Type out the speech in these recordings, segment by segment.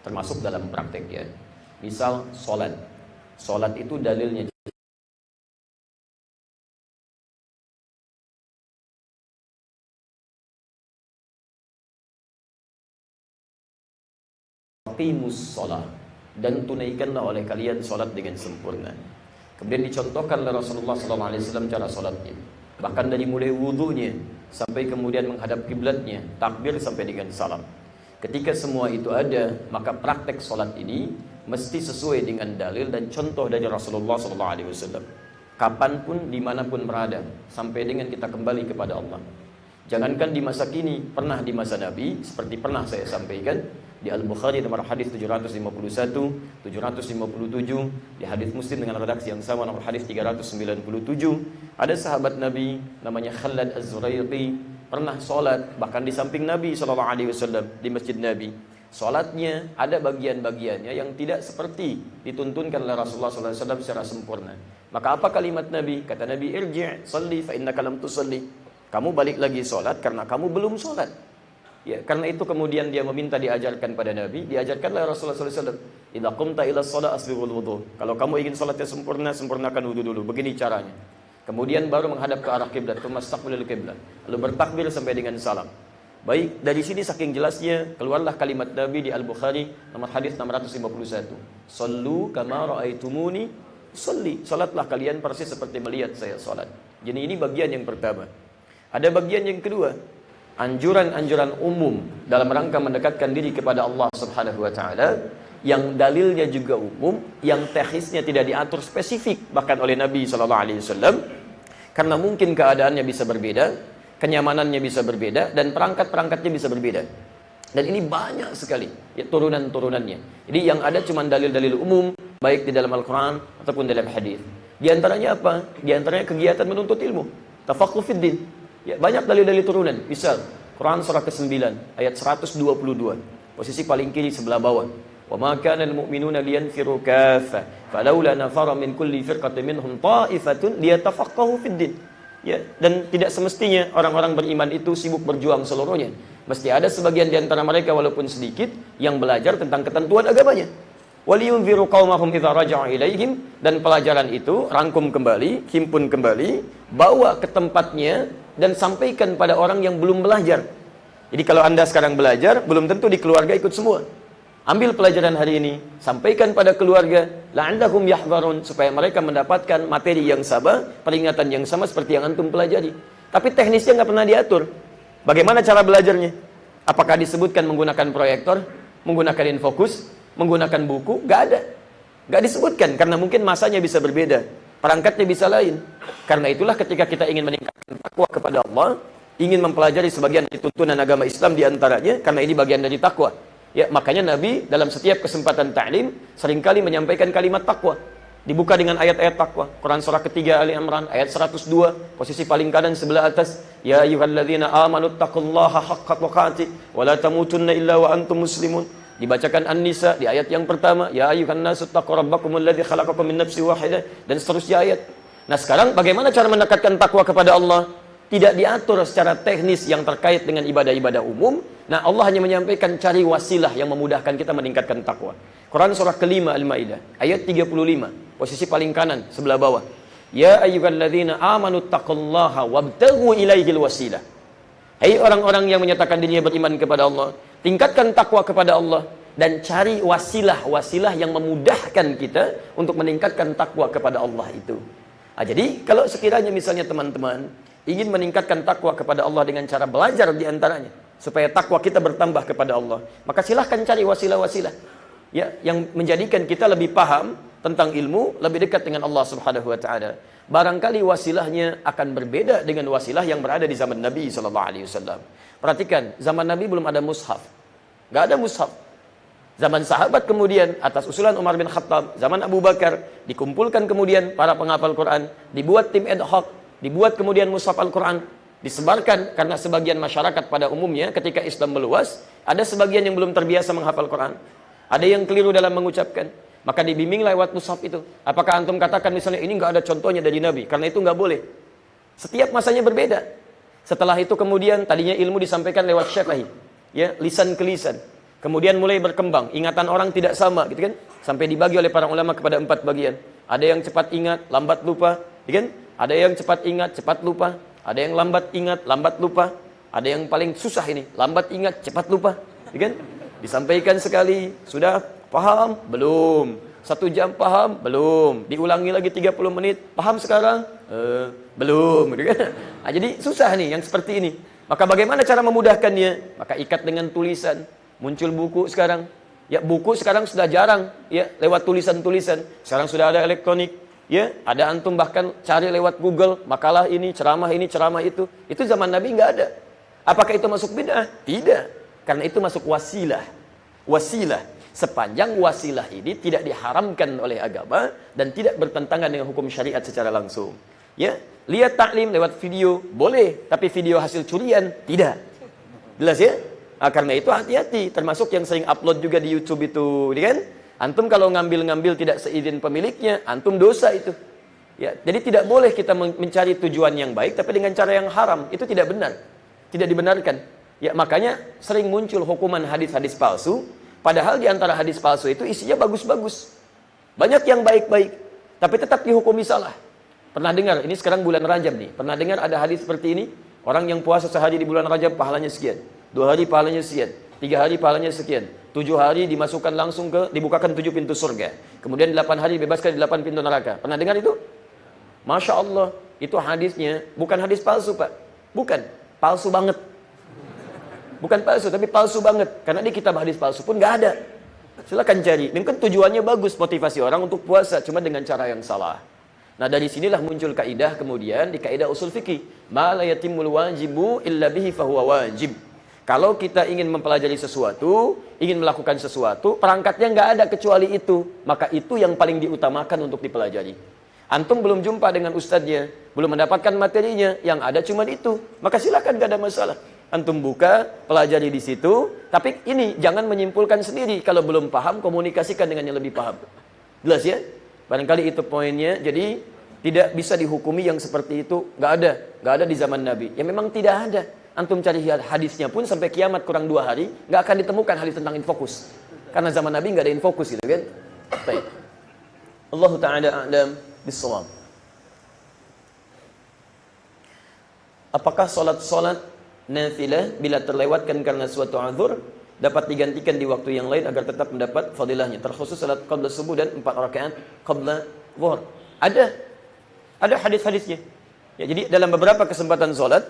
termasuk dalam praktek ya. Misal sholat. Sholat itu dalilnya aqimus sholat, dan tunaikanlah oleh kalian sholat dengan sempurna. Kemudian dicontohkan oleh Rasulullah SAW cara sholatnya, bahkan dari mulai wudhunya sampai kemudian menghadap kiblatnya, takbir sampai dengan salam. Ketika semua itu ada, maka praktek sholat ini mesti sesuai dengan dalil dan contoh dari Rasulullah SAW. Kapanpun, dimanapun berada, sampai dengan kita kembali kepada Allah. Jangankan di masa kini, pernah di masa Nabi, seperti pernah saya sampaikan di Al-Bukhari nomor hadis 751, 757, di hadis Muslim dengan redaksi yang sama nomor hadis 397, ada sahabat Nabi namanya Khalad Az-Zuraiqi, pernah sholat bahkan di samping Nabi SAW di masjid Nabi. Sholatnya ada bagian-bagiannya yang tidak seperti dituntunkan oleh Rasulullah SAW secara sempurna. Maka apa kalimat Nabi? Kata Nabi, irji' salli fa innaka lam tusalli. Kamu balik lagi sholat karena kamu belum sholat. Ya, karena itu kemudian dia meminta diajarkan pada Nabi, diajarkanlah Rasulullah SAW. Idza qumta ila shalah asbighul wudu. Kalau kamu ingin salatnya sempurna, sempurnakan wudu dulu. Begini caranya. Kemudian baru menghadap ke arah kiblat, mastaqbilul kiblat. Lalu bertakbir sampai dengan salam. Baik, dari sini saking jelasnya keluarlah kalimat Nabi di Al-Bukhari nomor hadis 651. Sallu kama raaitumuni usolli. Salatlah kalian persis seperti melihat saya salat. Jadi ini bagian yang pertama. Ada bagian yang kedua, anjuran-anjuran umum dalam rangka mendekatkan diri kepada Allah Subhanahu wa taala yang dalilnya juga umum, yang teknisnya tidak diatur spesifik bahkan oleh Nabi sallallahu alaihi wasallam, karena mungkin keadaannya bisa berbeda, kenyamanannya bisa berbeda, dan perangkat-perangkatnya bisa berbeda. Dan ini banyak sekali ya, turunan-turunannya. Jadi yang ada cuma dalil-dalil umum baik di dalam Al-Qur'an ataupun dalam hadis. Di antaranya apa? Di antaranya kegiatan menuntut ilmu, tafaqquh fid din. Ya, banyak dalil-dalil turunan. Misal Quran surah ke-9 ayat 122, posisi paling kiri sebelah bawah. Wa ma kana al-mu'minuna liyanfiru kaffa falawla nafara min kulli firqatin minhum ta'ifatun liyatafaqahu fid din. Ya, dan tidak semestinya orang-orang beriman itu sibuk berjuang seluruhnya. Mesti ada sebagian di antara mereka walaupun sedikit yang belajar tentang ketentuan agamanya. Waliyunziru qaumahum idza raja'u ilaihim, dan pelajaran itu rangkum kembali, himpun kembali, bawa ke tempatnya dan sampaikan pada orang yang belum belajar. Jadi kalau Anda sekarang belajar, belum tentu di keluarga ikut semua. Ambil pelajaran hari ini, sampaikan pada keluarga, la'allahum yahdharun, supaya mereka mendapatkan materi yang sama, peringatan yang sama seperti yang antum pelajari. Tapi teknisnya nggak pernah diatur. Bagaimana cara belajarnya? Apakah disebutkan menggunakan proyektor, menggunakan infokus, menggunakan buku? Nggak ada. Nggak disebutkan, karena mungkin masanya bisa berbeda, perangkatnya bisa lain. Karena itulah ketika kita ingin meningkatkan takwa kepada Allah, ingin mempelajari sebagian dari tuntunan agama Islam diantaranya, karena ini bagian dari takwa. Ya, makanya Nabi dalam setiap kesempatan ta'lim seringkali menyampaikan kalimat takwa. Dibuka dengan ayat-ayat takwa. Quran surah ketiga Ali Imran ayat 102, posisi paling kanan sebelah atas. Ya ayyuhalladzina amanu taqullaha haqqa tuqatih wa la tamutunna illa wa antum muslimun. Dibacakan An-Nisa di ayat yang pertama, ya ayyuhan nasu taqu rabbakumul ladzi khalaqakum min nafsin wahidah, dan seterusnya ayat. Nah, sekarang bagaimana cara mendekatkan takwa kepada Allah? Tidak diatur secara teknis yang terkait dengan ibadah-ibadah umum. Nah, Allah hanya menyampaikan cari wasilah yang memudahkan kita meningkatkan takwa. Quran surah kelima Al-Maidah ayat 35, posisi paling kanan sebelah bawah. Ya ayyuhalladzina amanu taqullaha wabtaghu ilaihil wasilah. Hai orang-orang yang menyatakan dirinya beriman kepada Allah, tingkatkan takwa kepada Allah dan cari wasilah-wasilah yang memudahkan kita untuk meningkatkan takwa kepada Allah itu. Nah, jadi kalau sekiranya misalnya teman-teman ingin meningkatkan takwa kepada Allah dengan cara belajar diantaranya, supaya takwa kita bertambah kepada Allah, maka silahkan cari wasilah-wasilah ya, yang menjadikan kita lebih paham tentang ilmu, lebih dekat dengan Allah Subhanahu wa taala. Barangkali wasilahnya akan berbeda dengan wasilah yang berada di zaman Nabi sallallahu alaihi wasallam. Perhatikan, zaman Nabi belum ada mushaf. Enggak ada mushaf. Zaman sahabat kemudian atas usulan Umar bin Khattab, zaman Abu Bakar dikumpulkan kemudian para penghafal Quran, dibuat tim ad hoc, dibuat kemudian mushaf Al-Quran, disebarkan karena sebagian masyarakat pada umumnya ketika Islam meluas, ada sebagian yang belum terbiasa menghafal Quran. Ada yang keliru dalam mengucapkan. Maka dibimbing lewat mushaf itu. Apakah antum katakan misalnya ini nggak ada contohnya dari Nabi? Karena itu nggak boleh. Setiap masanya berbeda. Setelah itu kemudian tadinya ilmu disampaikan lewat syafahi, ya, lisan ke lisan. Kemudian mulai berkembang, ingatan orang tidak sama, gitu kan? Sampai dibagi oleh para ulama kepada 4 bagian. Ada yang cepat ingat, lambat lupa, gitu kan? Ada yang cepat ingat, cepat lupa. Ada yang lambat ingat, lambat lupa. Ada yang paling susah ini, lambat ingat, cepat lupa, gitu kan? Disampaikan sekali, sudah paham? Belum. 1 jam paham? Belum. Diulangi lagi 30 menit, paham sekarang? Belum, gitu kan? Nah, jadi susah nih yang seperti ini. Maka bagaimana cara memudahkannya? Maka ikat dengan tulisan. Muncul buku sekarang. Ya, buku sekarang sudah jarang ya lewat tulisan-tulisan. Sekarang sudah ada elektronik. Ya, ada antum bahkan cari lewat Google makalah ini, ceramah itu. Itu zaman Nabi nggak ada. Apakah itu masuk bid'ah? Tidak. Karena itu masuk wasilah. Wasilah. Sepanjang wasilah ini tidak diharamkan oleh agama dan tidak bertentangan dengan hukum syariat secara langsung. Ya, lihat taklim lewat video boleh, tapi video hasil curian tidak. Jelas ya? Nah, karena itu hati-hati, termasuk yang sering upload juga di YouTube itu, kan? Antum kalau ngambil-ngambil tidak seizin pemiliknya, antum dosa itu. Ya, jadi tidak boleh kita mencari tujuan yang baik tapi dengan cara yang haram, itu tidak benar. Tidak dibenarkan. Ya, makanya sering muncul hukuman hadis-hadis palsu, padahal di antara hadis palsu itu isinya bagus-bagus. Banyak yang baik-baik, tapi tetap dihukumi salah. Pernah dengar, ini sekarang bulan Rajab nih, pernah dengar ada hadis seperti ini? Orang yang puasa sehari di bulan Rajab pahalanya sekian. 2 hari pahalanya sekian, 3 hari pahalanya sekian, 7 hari dimasukkan langsung dibukakan 7 pintu surga. Kemudian 8 hari dibebaskan di 8 pintu neraka. Pernah dengar itu? Masya Allah, itu hadisnya bukan hadis palsu Pak. Bukan, palsu banget. Bukan palsu, tapi palsu banget. Karena di kitab hadis palsu pun nggak ada. Silakan cari. Mungkin tujuannya bagus, motivasi orang untuk puasa, cuma dengan cara yang salah. Nah, dari sinilah muncul kaidah kemudian di kaidah usul fikih, ma la yatimul wajibu illa bihi fahuwa wajib. Kalau kita ingin mempelajari sesuatu, ingin melakukan sesuatu, perangkatnya nggak ada kecuali itu, maka itu yang paling diutamakan untuk dipelajari. Antum belum jumpa dengan ustadznya, belum mendapatkan materinya, yang ada cuma itu, maka silakan, nggak ada masalah. Antum buka, pelajari di situ, tapi ini jangan menyimpulkan sendiri. Kalau belum paham, komunikasikan dengan yang lebih paham. Jelas ya? Barangkali itu poinnya. Jadi tidak bisa dihukumi yang seperti itu, nggak ada di zaman Nabi. Ya memang tidak ada. Antum cari hadisnya pun sampai kiamat kurang 2 hari, nggak akan ditemukan hadis tentang infokus. Karena zaman Nabi nggak ada infokus gitu kan. Baik. Allah Ta'ala a'lam bis-shawab. Apakah solat nafilah bila terlewatkan karena suatu uzur dapat digantikan di waktu yang lain agar tetap mendapat fadilahnya, terkhusus salat qabla subuh dan 4 rakaat qabla zuhur? Ada hadis-hadisnya. Ya, jadi dalam beberapa kesempatan salat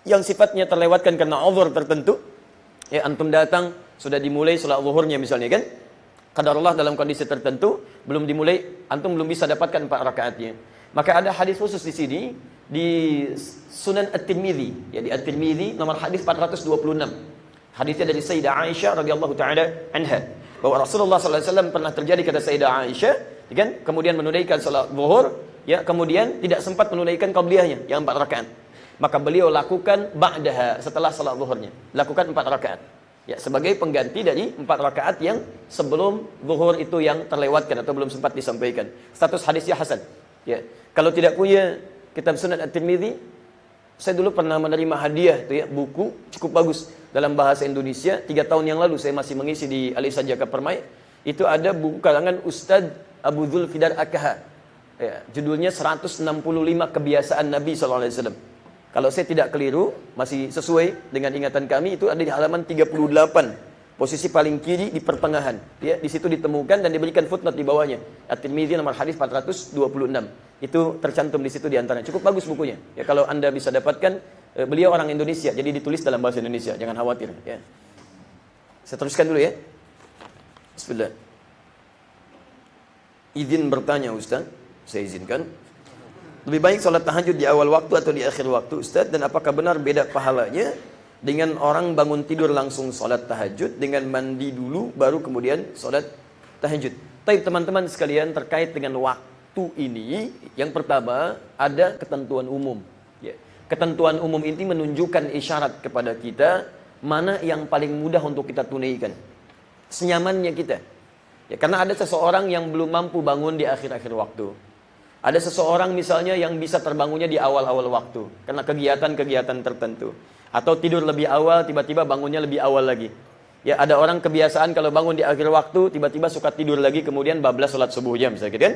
yang sifatnya terlewatkan karena uzur tertentu, ya antum datang sudah dimulai salat zuhurnya misalnya kan, qadarullah dalam kondisi tertentu belum dimulai, antum belum bisa dapatkan 4 rakaatnya. Maka ada hadis khusus di sini di Sunan At-Tirmidzi, ya di At-Tirmidzi nomor hadis 426. Hadisnya dari Sayyidah Aisyah radhiyallahu taala anha, bahwa Rasulullah sallallahu alaihi wasallam pernah terjadi kata Sayyidah Aisyah, kan, kemudian menunaikan salat zuhur, ya kemudian tidak sempat menunaikan qabliyahnya yang 4 rakaat. Maka beliau lakukan ba'daha, setelah salat zuhurnya, lakukan 4 rakaat. Ya, sebagai pengganti dari 4 rakaat yang sebelum zuhur itu yang terlewatkan atau belum sempat disampaikan. Status hadisnya hasan. Ya, kalau tidak punya kitab Sunan At-Tirmidzi, saya dulu pernah menerima hadiah itu ya, buku cukup bagus dalam bahasa Indonesia. 3 tahun yang lalu saya masih mengisi di Alisa Jaka Permai. Itu ada buku karangan Ustadz Abu Dzulfidar Akaha. Ya, judulnya 165 kebiasaan Nabi SAW. Kalau saya tidak keliru, masih sesuai dengan ingatan kami, itu ada di halaman 38. Posisi paling kiri di pertengahan. Ya, di situ ditemukan dan diberikan footnote di bawahnya. At-Tirmidzi nomor hadis 426. Itu tercantum di situ di antaranya. Cukup bagus bukunya. Ya, kalau Anda bisa dapatkan, beliau orang Indonesia, jadi ditulis dalam bahasa Indonesia. Jangan khawatir. Ya. Saya teruskan dulu ya. Bismillah. Izin bertanya Ustaz, saya izinkan. Lebih baik sholat tahajud di awal waktu atau di akhir waktu Ustaz? Dan apakah benar beda pahalanya dengan orang bangun tidur langsung sholat tahajud, dengan mandi dulu baru kemudian sholat tahajud? Tapi teman-teman sekalian, terkait dengan waktu ini, yang pertama ada ketentuan umum. Ya. Ketentuan umum ini menunjukkan isyarat kepada kita mana yang paling mudah untuk kita tunaikan, senyamannya kita. Ya, karena ada seseorang yang belum mampu bangun di akhir-akhir waktu. Ada seseorang misalnya yang bisa terbangunnya di awal-awal waktu karena kegiatan-kegiatan tertentu. Atau tidur lebih awal, tiba-tiba bangunnya lebih awal lagi. Ya, ada orang kebiasaan kalau bangun di akhir waktu, tiba-tiba suka tidur lagi, kemudian bablas sholat subuhnya misalnya gitu kan.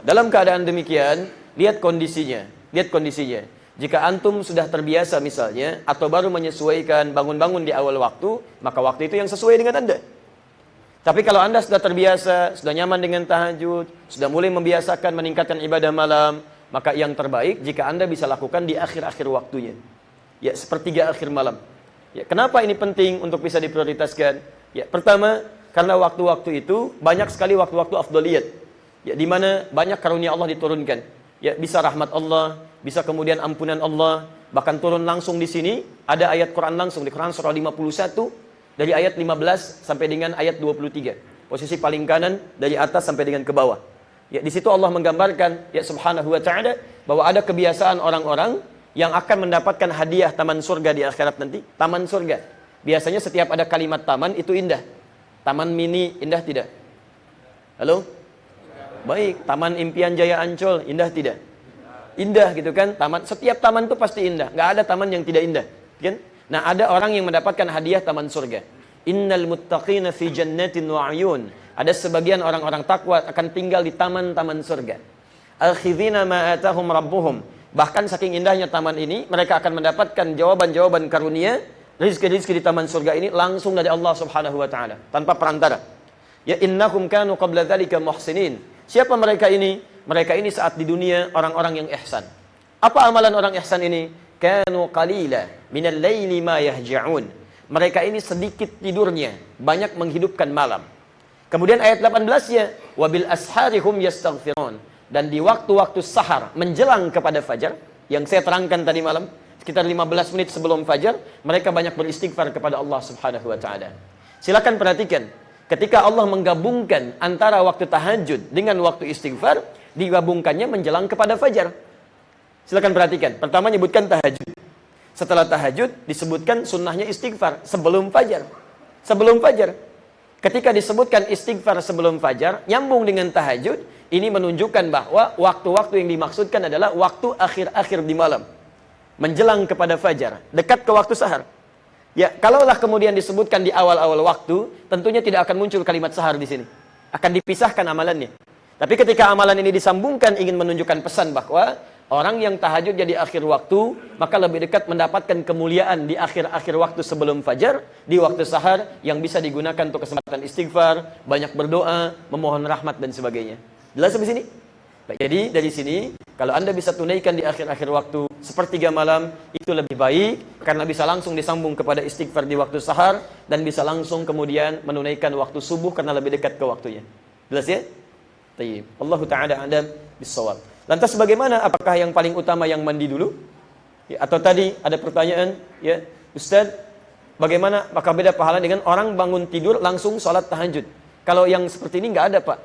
Dalam keadaan demikian, lihat kondisinya. Lihat kondisinya. Jika antum sudah terbiasa misalnya, atau baru menyesuaikan bangun-bangun di awal waktu, maka waktu itu yang sesuai dengan Anda. Tapi kalau Anda sudah terbiasa, sudah nyaman dengan tahajud, sudah mulai membiasakan meningkatkan ibadah malam, maka yang terbaik jika Anda bisa lakukan di akhir-akhir waktunya. Ya, sepertiga akhir malam. Ya, kenapa ini penting untuk bisa diprioritaskan? Ya, pertama, karena waktu-waktu itu banyak sekali waktu-waktu afdaliyat. Ya, di mana banyak karunia Allah diturunkan. Ya, bisa rahmat Allah, bisa kemudian ampunan Allah, bahkan turun langsung di sini ada ayat Quran langsung di Quran surah 51 dari ayat 15 sampai dengan ayat 23. Posisi paling kanan dari atas sampai dengan ke bawah. Ya, di situ Allah menggambarkan ya subhanahu wa ta'ala bahwa ada kebiasaan orang-orang yang akan mendapatkan hadiah taman surga di akhirat nanti. Taman surga. Biasanya setiap ada kalimat taman itu indah. Taman mini indah tidak? Halo? Baik, Taman Impian Jaya Ancol indah tidak? Indah gitu kan? Setiap taman itu pasti indah. Nggak ada taman yang tidak indah, kan? Nah, ada orang yang mendapatkan hadiah taman surga. Innal muttaqina fi jannatin wa 'uyun. Ada sebagian orang-orang takwa akan tinggal di taman-taman surga. Akhidhina ma atahum rabbuhum. Bahkan saking indahnya taman ini, mereka akan mendapatkan jawaban-jawaban karunia, rizki-rizki di taman surga ini langsung dari Allah Subhanahu wa taala, tanpa perantara. Ya innahum kanu qabla dzalika muhsinin. Siapa mereka ini? Mereka ini saat di dunia orang-orang yang ihsan. Apa amalan orang ihsan ini? Kanu qalila minal laili ma yahja'un. Mereka ini sedikit tidurnya, banyak menghidupkan malam. Kemudian ayat 18-nya, wabil asharihum yastaghfirun. Dan di waktu-waktu sahar menjelang kepada fajar, yang saya terangkan tadi malam, sekitar 15 menit sebelum fajar, mereka banyak beristighfar kepada Allah Subhanahu wa taala. Silakan perhatikan, ketika Allah menggabungkan antara waktu tahajud dengan waktu istighfar, digabungkannya menjelang kepada fajar. Silakan perhatikan. Pertama nyebutkan tahajud. Setelah tahajud disebutkan sunnahnya istighfar sebelum fajar. Sebelum fajar. Ketika disebutkan istighfar sebelum fajar, nyambung dengan tahajud, ini menunjukkan bahwa waktu-waktu yang dimaksudkan adalah waktu akhir-akhir di malam. Menjelang kepada fajar, dekat ke waktu sahar. Ya, kalaulah kemudian disebutkan di awal-awal waktu, tentunya tidak akan muncul kalimat sahar di sini. Akan dipisahkan amalannya. Tapi ketika amalan ini disambungkan, ingin menunjukkan pesan bahwa orang yang tahajud jadi akhir waktu, maka lebih dekat mendapatkan kemuliaan di akhir-akhir waktu sebelum fajar, di waktu sahar yang bisa digunakan untuk kesempatan istighfar, banyak berdoa, memohon rahmat dan sebagainya. Jelas sampai sini? Baik, jadi dari sini, kalau Anda bisa tunaikan di akhir-akhir waktu, sepertiga malam, itu lebih baik, karena bisa langsung disambung kepada istighfar di waktu sahar, dan bisa langsung kemudian menunaikan waktu subuh, karena lebih dekat ke waktunya. Jelas ya? Tayyib. Allahu ta'ala a'lam bis-shawab. Lantas bagaimana? Apakah yang paling utama yang mandi dulu? Ya, atau tadi ada pertanyaan, ya, Ustaz, bagaimana apakah beda pahala dengan orang bangun tidur langsung sholat tahajud? Kalau yang seperti ini nggak ada, Pak.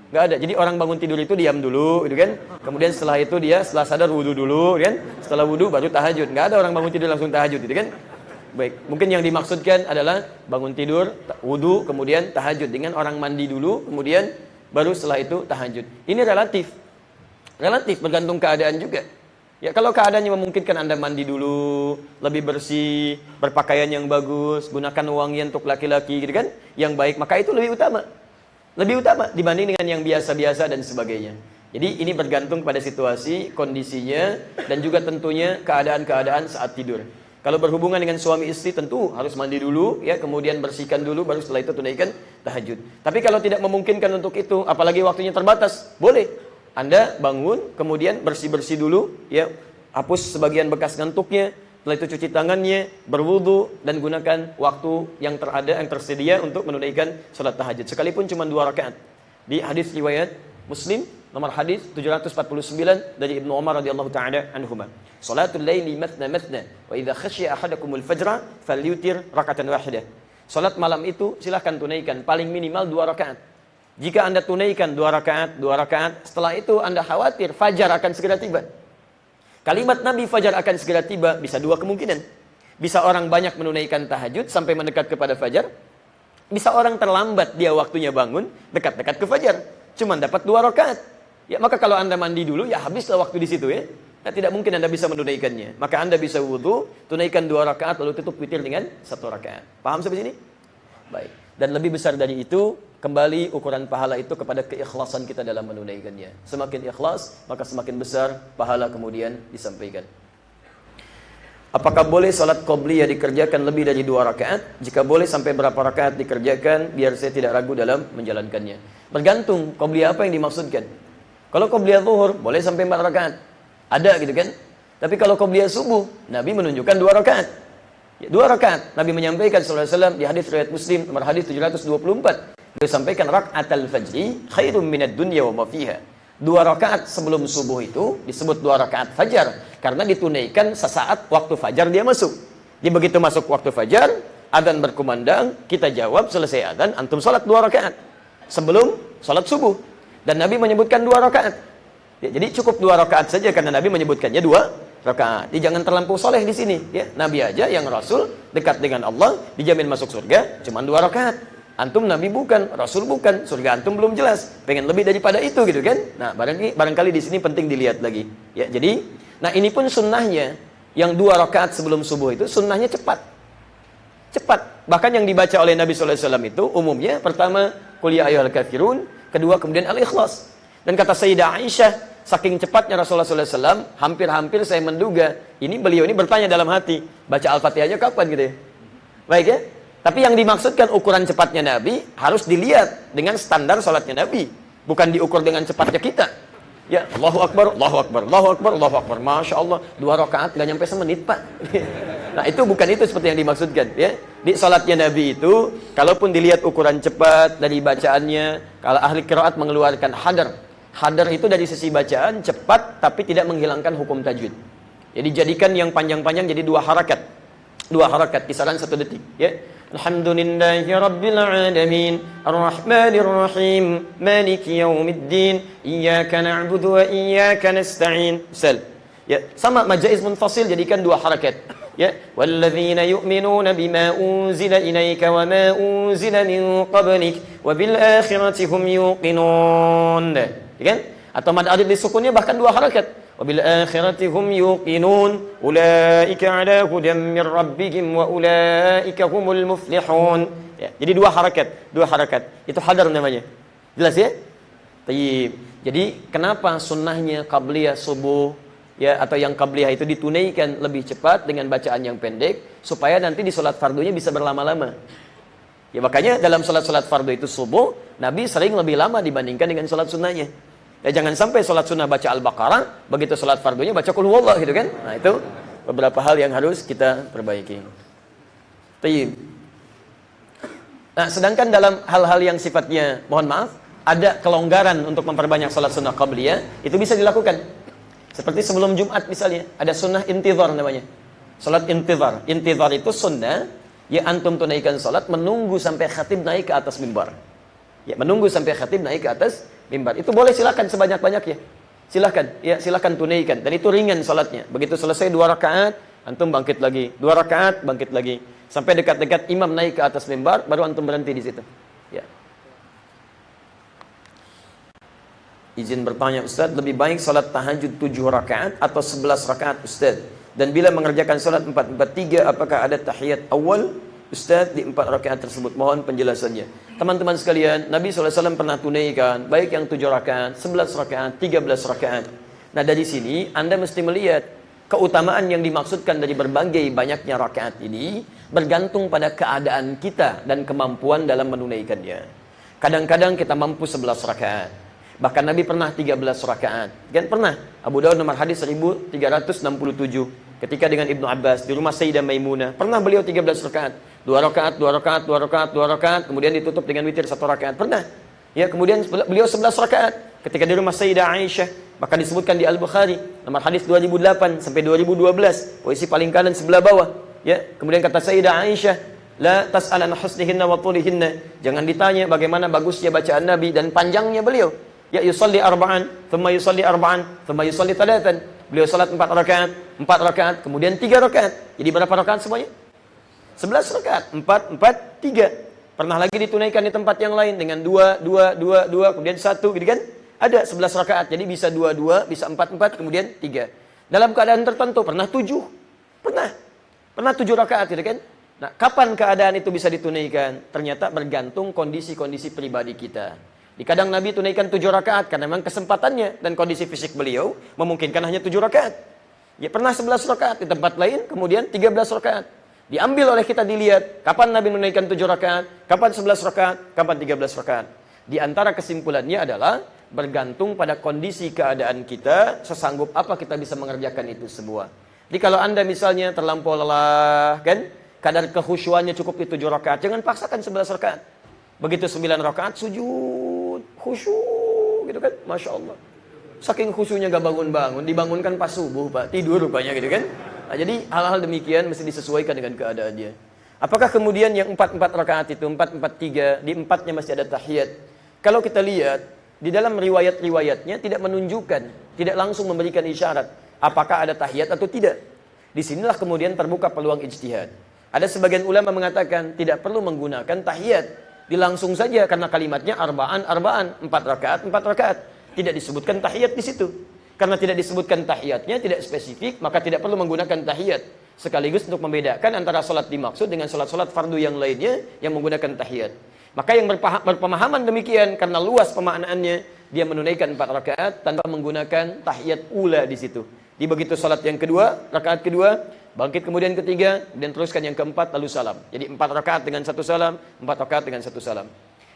Nggak ada. Jadi orang bangun tidur itu diam dulu, gitu kan? Kemudian setelah itu dia setelah sadar wudu dulu, kan? Setelah wudu baru tahajud. Nggak ada orang bangun tidur langsung tahajud, gitu kan? Baik. Mungkin yang dimaksudkan adalah bangun tidur, wudu, kemudian tahajud. Dengan orang mandi dulu, kemudian baru setelah itu tahajud. Ini relatif. Relatif, bergantung keadaan juga. Ya, kalau keadaannya memungkinkan Anda mandi dulu, lebih bersih, berpakaian yang bagus, gunakan wangian untuk laki-laki, gitu kan? Yang baik, maka itu lebih utama. Lebih utama dibanding dengan yang biasa-biasa dan sebagainya. Jadi ini bergantung pada situasi, kondisinya, dan juga tentunya keadaan-keadaan saat tidur. Kalau berhubungan dengan suami istri tentu harus mandi dulu, ya, kemudian bersihkan dulu, baru setelah itu tunaikan tahajud. Tapi kalau tidak memungkinkan untuk itu, apalagi waktunya terbatas, boleh. Anda bangun, kemudian bersih-bersih dulu, ya, hapus sebagian bekas ngantuknya, setelah itu cuci tangannya, berwudu, dan gunakan waktu yang tersedia untuk menunaikan salat tahajud. Sekalipun cuma 2 rakaat. Di hadis riwayat Muslim, nomor hadis 749 dari Ibnu Umar radhiyallahu taala anhuma. Salatul laili mathna mathna, wa idza khashiya ahadakumul fajra falyutir rakatan wahidah. Salat malam itu silahkan tunaikan paling minimal 2 rakaat. Jika Anda tunaikan 2 rakaat, setelah itu Anda khawatir fajar akan segera tiba. Kalimat Nabi fajar akan segera tiba, bisa 2 kemungkinan. Bisa orang banyak menunaikan tahajud sampai mendekat kepada fajar. Bisa orang terlambat dia waktunya bangun, dekat-dekat ke fajar. Cuma dapat 2 rakaat. Ya, maka kalau Anda mandi dulu, ya habislah waktu di situ, ya. Nah, tidak mungkin Anda bisa menunaikannya. Maka Anda bisa wudu, tunaikan 2 rakaat, lalu tutup witir dengan 1 rakaat. Paham sampai sini? Baik. Dan lebih besar dari itu, kembali ukuran pahala itu kepada keikhlasan kita dalam menunaikannya. Semakin ikhlas, maka semakin besar pahala kemudian disampaikan. Apakah boleh salat qobliyah dikerjakan lebih dari 2 rakaat? Jika boleh, sampai berapa rakaat dikerjakan biar saya tidak ragu dalam menjalankannya? Bergantung qobliyah apa yang dimaksudkan. Kalau qobliyah zuhur boleh sampai 4 rakaat. Ada gitu kan? Tapi kalau qobliyah subuh, Nabi menunjukkan 2 rakaat. 2 rakaat. Nabi menyampaikan sallallahu alaihi wasallam di hadis riwayat Muslim nomor hadis 724. Beliau sampaikan raka'atul fajri khairum minad dunya wa ma fiha. 2 rakaat sebelum subuh itu disebut 2 rakaat fajar karena ditunaikan sesaat waktu fajar dia masuk. Jadi begitu masuk waktu fajar, adzan berkumandang, kita jawab selesai adzan, antum salat 2 rakaat sebelum salat subuh. Dan Nabi menyebutkan 2 rakaat. Ya, jadi cukup 2 rakaat saja karena Nabi menyebutkannya 2 rakaat. Jadi jangan terlampau soleh di sini. Ya, Nabi aja yang Rasul dekat dengan Allah dijamin masuk surga cuma 2 rakaat. Antum Nabi bukan, Rasul bukan, surga antum belum jelas. Pengen lebih daripada itu gitu kan? Nah, barangkali di sini penting dilihat lagi. Ya, jadi, nah ini pun sunnahnya yang 2 rakaat sebelum subuh itu sunnahnya cepat. Cepat. Bahkan yang dibaca oleh Nabi sallallahu alaihi wasallam itu umumnya pertama qul ya ayyuhal kafirun, kedua kemudian al-ikhlas. Dan kata Sayyidah Aisyah, saking cepatnya Rasulullah sallallahu alaihi wasallam, hampir-hampir saya menduga ini beliau ini bertanya dalam hati, baca Al-Fatihahnya kapan gitu ya? Baik ya? Tapi yang dimaksudkan ukuran cepatnya Nabi harus dilihat dengan standar salatnya Nabi, bukan diukur dengan cepatnya kita. Ya, Allahu Akbar, Allahu Akbar, Allahu Akbar, Allahu Akbar. Masya Allah, 2 rakaat nggak nyampe semenit Pak. Nah itu bukan itu seperti yang dimaksudkan. Ya, di salatnya Nabi itu, kalaupun dilihat ukuran cepat dari bacaannya, kalau ahli qiraat mengeluarkan hadar. Hadar itu dari sisi bacaan cepat, tapi tidak menghilangkan hukum tajwid. Jadi jadikan yang panjang-panjang jadi 2 harakat. 2 harakat, kisaran 1 detik. Ya. Alhamdulillahi Rabbil Alamin Ar-Rahmanir Rahim Maliki Yawmiddin Iyyaka na'budu wa iyyaka nasta'in. Misal. Ya, sama majaiz munfasil jadikan 2 harakat. Ya, walladzina yu'minuna bima unzila ilaika wa ma unzila min qablik wa bil akhirati hum yuqinun. Ya kan? Atau mad alif disukunnya bahkan 2 harakat. Wabil akhirati hum yuqinun ulaika ala hudam min rabbihim wa ulaika humul muflihun. Ya, jadi 2 harakat. Itu hadar namanya. Jelas ya? Tayyib. Jadi kenapa sunnahnya qabliyah subuh ya atau yang qabliyah itu ditunaikan lebih cepat dengan bacaan yang pendek supaya nanti di salat fardunya bisa berlama-lama. Ya makanya dalam salat-salat fardu itu subuh Nabi sering lebih lama dibandingkan dengan salat sunnahnya. Ya jangan sampai salat sunnah baca Al-Baqarah, begitu salat fardunya baca Qul Huwallah gitu kan. Nah, itu beberapa hal yang harus kita perbaiki. Tayyib. Nah, sedangkan dalam hal-hal yang sifatnya mohon maaf, ada kelonggaran untuk memperbanyak salat sunnah qabliyah, itu bisa dilakukan. Seperti sebelum Jumat misalnya, ada sunnah intizar namanya. Salat intizar. Intizar itu sunnah ya antum tunaikan salat menunggu sampai khatib naik ke atas mimbar. Ya, menunggu sampai khatib naik ke atas mimbar. Itu boleh, silakan sebanyak-banyaknya. Silakan, ya silakan tunaikan. Dan itu ringan salatnya. Begitu selesai 2 rakaat, antum bangkit lagi. 2 rakaat, bangkit lagi. Sampai dekat-dekat imam naik ke atas mimbar, baru antum berhenti di situ. Ya. Izin bertanya Ustaz, lebih baik salat tahajud 7 rakaat atau 11 rakaat Ustaz? Dan bila mengerjakan salat 4-4-3, apakah ada tahiyat awal Ustaz di 4 rakaat tersebut? Mohon penjelasannya. Teman-teman sekalian, Nabi SAW pernah tunaikan baik yang 7 rakaat, 11 rakaat, 13 rakaat. Nah dari sini Anda mesti melihat keutamaan yang dimaksudkan dari berbagai banyaknya rakaat ini bergantung pada keadaan kita dan kemampuan dalam menunaikannya. Kadang-kadang kita mampu 11 rakaat. Bahkan Nabi pernah 13 rakaat. Kan pernah. Abu Dawud nomor hadis 1367. Ketika dengan Ibnu Abbas di rumah Sayyidah Maimunah, pernah beliau 13 rakaat. 2 rakaat, 2 rakaat, 2 rakaat, 2 rakaat, kemudian ditutup dengan witir 1 rakaat. Pernah. Ya, kemudian beliau 11 rakaat ketika di rumah Sayyidah Aisyah. Bahkan disebutkan di Al-Bukhari nomor hadis 2008 sampai 2012, posisi paling kanan sebelah bawah. Ya, kemudian kata Sayyidah Aisyah, la tas'alan husnihinna wa tulihinna. Jangan ditanya bagaimana bagusnya bacaan Nabi dan panjangnya beliau. Ya, yusalli arba'an, thumma yusalli arba'an, thumma yusalli thalathan. Beliau salat 4 rakaat, kemudian 3 rakaat. Jadi berapa rakaat semuanya? 11 rakaat. 4, 4, 3. Pernah lagi ditunaikan di tempat yang lain dengan 2, 2, 2, 2, kemudian 1, gitu kan? Ada 11 rakaat. Jadi bisa 2, 2, bisa 4, 4, kemudian 3. Dalam keadaan tertentu pernah 7. Pernah 7 rakaat, gitu kan? Nah, kapan keadaan itu bisa ditunaikan? Ternyata bergantung kondisi-kondisi pribadi kita. Di kadang Nabi tunaikan 7 rakaat karena memang kesempatannya dan kondisi fisik beliau memungkinkan hanya 7 rakaat. Ya pernah 11 rakaat di tempat lain, kemudian 13 rakaat. Diambil oleh kita dilihat kapan Nabi menunaikan 7 rakaat, kapan 11 rakaat, kapan 13 rakaat. Di antara kesimpulannya adalah bergantung pada kondisi keadaan kita, sesanggup apa kita bisa mengerjakan itu semua. Jadi kalau Anda misalnya terlampau lelah, kan? Kadar kekhusyuannya cukup di 7 rakaat, jangan paksakan 11 rakaat. Begitu 9 rakaat sujud, khusyuk gitu kan, Masya Allah. Saking khusyuknya gak bangun-bangun, dibangunkan pas subuh Pak, tidur rupanya gitu kan. Nah, jadi hal-hal demikian mesti disesuaikan dengan keadaannya. Apakah kemudian yang 4 rakaat itu, 4-4-3, di 4-nya masih ada tahiyat? Kalau kita lihat, di dalam riwayat-riwayatnya tidak menunjukkan, tidak langsung memberikan isyarat, apakah ada tahiyat atau tidak. Disinilah kemudian terbuka peluang ijtihad. Ada sebagian ulama mengatakan tidak perlu menggunakan tahiyat, dilangsung saja karena kalimatnya arba'an, 4 rakaat, 4 rakaat. Tidak disebutkan tahiyat di situ. Karena tidak disebutkan tahiyatnya, tidak spesifik, maka tidak perlu menggunakan tahiyat. Sekaligus untuk membedakan antara salat dimaksud dengan salat-salat fardu yang lainnya yang menggunakan tahiyat. Maka yang berpemahaman demikian karena luas pemaknaannya, dia menunaikan 4 rakaat tanpa menggunakan tahiyat ula di situ. Di begitu salat yang kedua, rakaat kedua, bangkit kemudian ketiga, dan teruskan yang keempat lalu salam. Jadi 4 rakaat dengan 1 salam, 4 rakaat dengan 1 salam.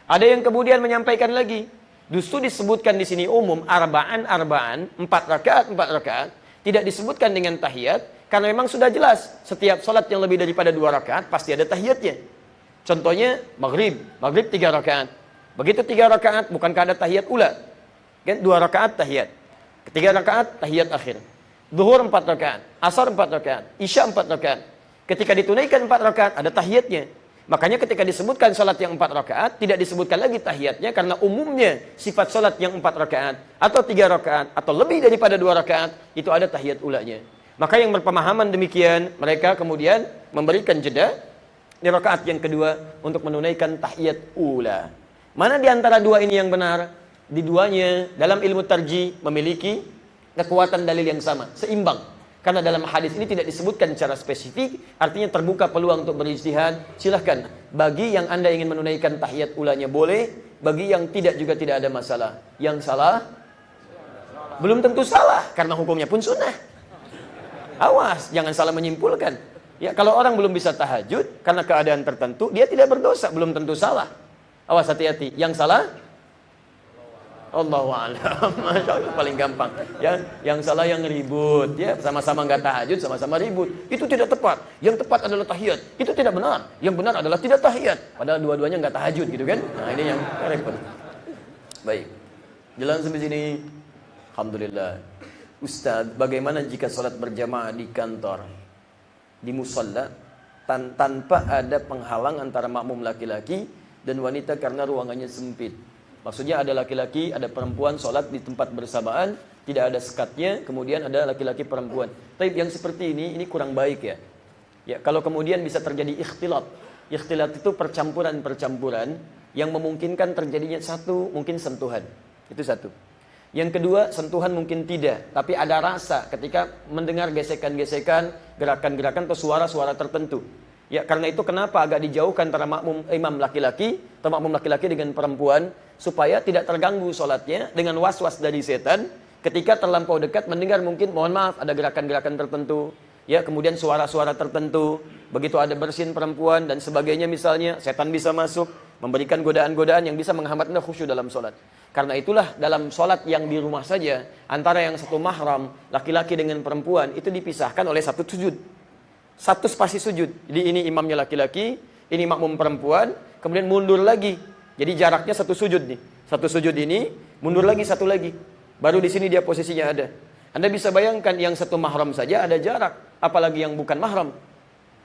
Ada yang kemudian menyampaikan lagi, justru disebutkan di sini umum arba'an, 4 rakaat, 4 rakaat, tidak disebutkan dengan tahiyat karena memang sudah jelas setiap salat yang lebih daripada 2 rakaat pasti ada tahiyatnya. Contohnya maghrib 3 rakaat. Begitu 3 rakaat bukankah ada tahiyat ula? Kan 2 rakaat tahiyat. Ketiga rakaat tahiyat akhir. Zuhur 4 rakaat, asar 4 rakaat, isya 4 rakaat. Ketika ditunaikan 4 rakaat ada tahiyatnya. Makanya ketika disebutkan salat yang 4 rakaat tidak disebutkan lagi tahiyatnya karena umumnya sifat salat yang 4 rakaat atau 3 rakaat atau lebih daripada 2 rakaat itu ada tahiyat ulanya. Maka yang berpemahaman demikian mereka kemudian memberikan jeda di rakaat yang kedua untuk menunaikan tahiyat ula. Mana di antara dua ini yang benar? Di duanya dalam ilmu tarjih memiliki kekuatan dalil yang sama, seimbang. Karena dalam hadis ini tidak disebutkan secara spesifik, artinya terbuka peluang untuk berijtihad. Silahkan, bagi yang Anda ingin menunaikan tahiyat ulanya boleh, bagi yang tidak juga tidak ada masalah. Yang salah, belum tentu salah, karena hukumnya pun sunnah. Awas, jangan salah menyimpulkan. Ya, kalau orang belum bisa tahajud, karena keadaan tertentu, dia tidak berdosa, belum tentu salah. Awas, hati-hati. Yang salah, Allahu a'lam. Masya Allah, paling gampang. Ya, yang salah yang ribut, ya sama-sama nggak tahajud, sama-sama ribut. Itu tidak tepat. Yang tepat adalah tahiyat. Itu tidak benar. Yang benar adalah tidak tahiyat. Padahal dua-duanya nggak tahajud, gitu kan? Nah, ini yang repot. Baik. Jalan sampai sini. Alhamdulillah. Ustaz, bagaimana jika salat berjamaah di kantor, di musalla, tanpa ada penghalang antara makmum laki-laki dan wanita karena ruangannya sempit? Maksudnya ada laki-laki, ada perempuan sholat di tempat bersamaan, tidak ada sekatnya, kemudian ada laki-laki perempuan. Tapi yang seperti ini kurang baik ya. Ya, kalau kemudian bisa terjadi ikhtilat. Ikhtilat itu percampuran-percampuran yang memungkinkan terjadinya satu, mungkin sentuhan. Itu satu. Yang kedua, sentuhan mungkin tidak, tapi ada rasa ketika mendengar gesekan-gesekan, gerakan-gerakan atau suara-suara tertentu. Ya, karena itu kenapa agak dijauhkan antara imam laki-laki atau makmum laki-laki dengan perempuan supaya tidak terganggu sholatnya dengan was-was dari setan ketika terlampau dekat mendengar mungkin mohon maaf ada gerakan-gerakan tertentu, ya kemudian suara-suara tertentu, begitu ada bersin perempuan dan sebagainya misalnya, setan bisa masuk memberikan godaan-godaan yang bisa menghambat khusyuk dalam sholat. Karena itulah dalam sholat yang di rumah saja antara yang satu mahram laki-laki dengan perempuan itu dipisahkan oleh satu sujud. Satu spasi sujud. Jadi ini imamnya laki-laki, ini makmum perempuan, kemudian mundur lagi. Jadi jaraknya satu sujud nih. Satu sujud ini, mundur lagi satu lagi. Baru di sini dia posisinya ada. Anda bisa bayangkan yang satu mahram saja ada jarak, apalagi yang bukan mahram.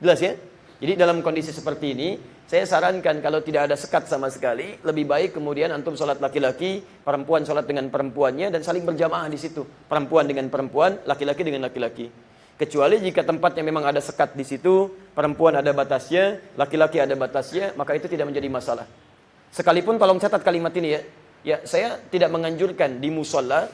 Jelas ya? Jadi dalam kondisi seperti ini, saya sarankan kalau tidak ada sekat sama sekali, lebih baik kemudian antum sholat laki-laki, perempuan sholat dengan perempuannya dan saling berjamaah di situ. Perempuan dengan perempuan, laki-laki dengan laki-laki. Kecuali jika tempatnya memang ada sekat di situ, perempuan ada batasnya, laki-laki ada batasnya, maka itu tidak menjadi masalah. Sekalipun tolong catat kalimat ini ya. Ya, saya tidak menganjurkan di musola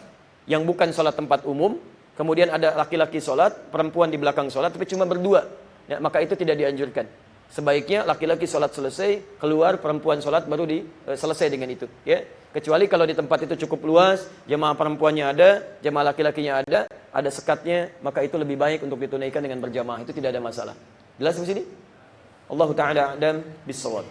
yang bukan sholat tempat umum, kemudian ada laki-laki sholat, perempuan di belakang sholat, tapi cuma berdua. Ya, maka itu tidak dianjurkan. Sebaiknya laki-laki sholat selesai, keluar perempuan sholat baru selesai dengan itu. Ya, kecuali kalau di tempat itu cukup luas, jemaah perempuannya ada, jemaah laki-lakinya ada sekatnya, maka itu lebih baik untuk ditunaikan dengan berjamaah. Itu tidak ada masalah. Jelas di sini? Allahu ta'ala a'lam bis-shawab.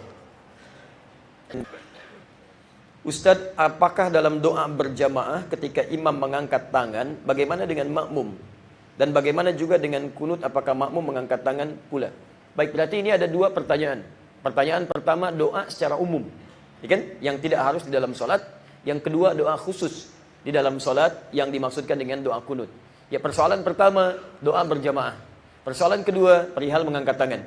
Ustadz, apakah dalam doa berjamaah ketika imam mengangkat tangan, bagaimana dengan makmum? Dan bagaimana juga dengan kunut, apakah makmum mengangkat tangan pula? Baik, berarti ini ada dua pertanyaan. Pertanyaan pertama, doa secara umum, ya kan? Yang tidak harus di dalam sholat. Yang kedua, doa khusus di dalam sholat yang dimaksudkan dengan doa kunut. Ya, persoalan pertama, doa berjamaah. Persoalan kedua, perihal mengangkat tangan.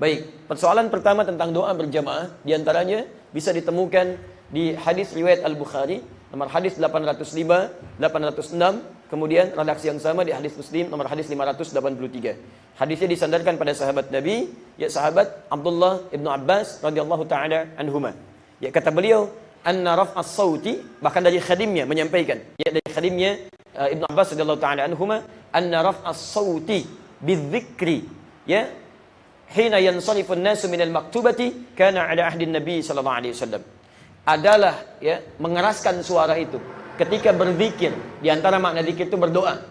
Baik, persoalan pertama tentang doa berjamaah, diantaranya bisa ditemukan di hadis riwayat Al-Bukhari, nomor hadis 805, 806, kemudian redaksi yang sama di hadis Muslim, nomor hadis 583. Hadisnya disandarkan pada sahabat Nabi, ya sahabat Abdullah ibnu Abbas radhiyallahu taala anhuma. Ya, kata beliau, anna raf'as sauti, bahkan dari khadimnya menyampaikan, ya dari khadimnya Ibnu Abbas radhiyallahu taala anhuma, anna raf'as sauti bidzikri, ya hina yansarifun nasu minal maktubati kana ala ahdi Nabi sallallahu alaihi wasallam, adalah ya mengeraskan suara itu ketika berzikir. Di antara makna zikir itu berdoa.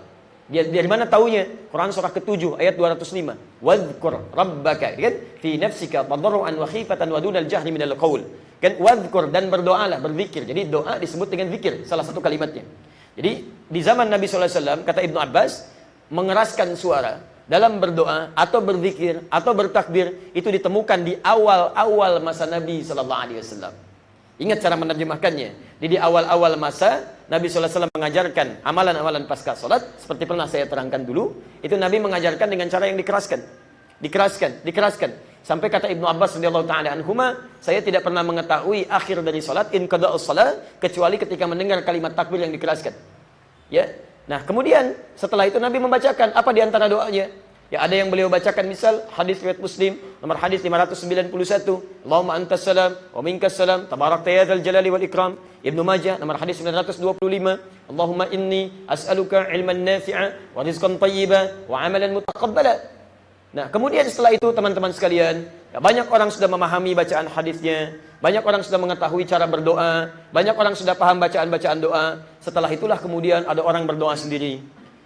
Dari mana taunya? Quran surah ke-7 ayat 205. Wadhkur rabbaka, kan? Fi nafsika tadarruan wa khifatan wa dunal jahri minal qaul. Kan wadhkur, dan berdoalah, berzikir. Jadi doa disebut dengan zikir, salah satu kalimatnya. Jadi di zaman Nabi sallallahu alaihi wasallam, kata Ibnu Abbas, mengeraskan suara dalam berdoa atau berzikir atau bertakbir itu ditemukan di awal-awal masa Nabi sallallahu alaihi wasallam. Ingat cara menerjemahkannya. Di awal-awal masa Nabi SAW mengajarkan amalan-amalan pasca sholat, seperti pernah saya terangkan dulu, itu Nabi mengajarkan dengan cara yang dikeraskan. Sampai kata Ibnu Abbas radhiyallahu taala anhuma, saya tidak pernah mengetahui akhir dari sholat, in qada'us shalah, kecuali ketika mendengar kalimat takbir yang dikeraskan. Ya. Nah, kemudian setelah itu Nabi membacakan apa di antara doanya? Ya, ada yang beliau bacakan, misal hadis riwayat Muslim nomor hadis 591, Allahumma antas salam wa minkas salam tabarakta ya dzal jalali wal ikram. Ibnu Majah nomor hadis 925, Allahumma inni as'aluka ilman nafi'a wa rizqan thayyiba wa amalan mutaqabbala. Nah, kemudian setelah itu teman-teman sekalian, ya, banyak orang sudah memahami bacaan hadisnya, banyak orang sudah mengetahui cara berdoa, banyak orang sudah paham bacaan-bacaan doa. Setelah itulah kemudian ada orang berdoa sendiri.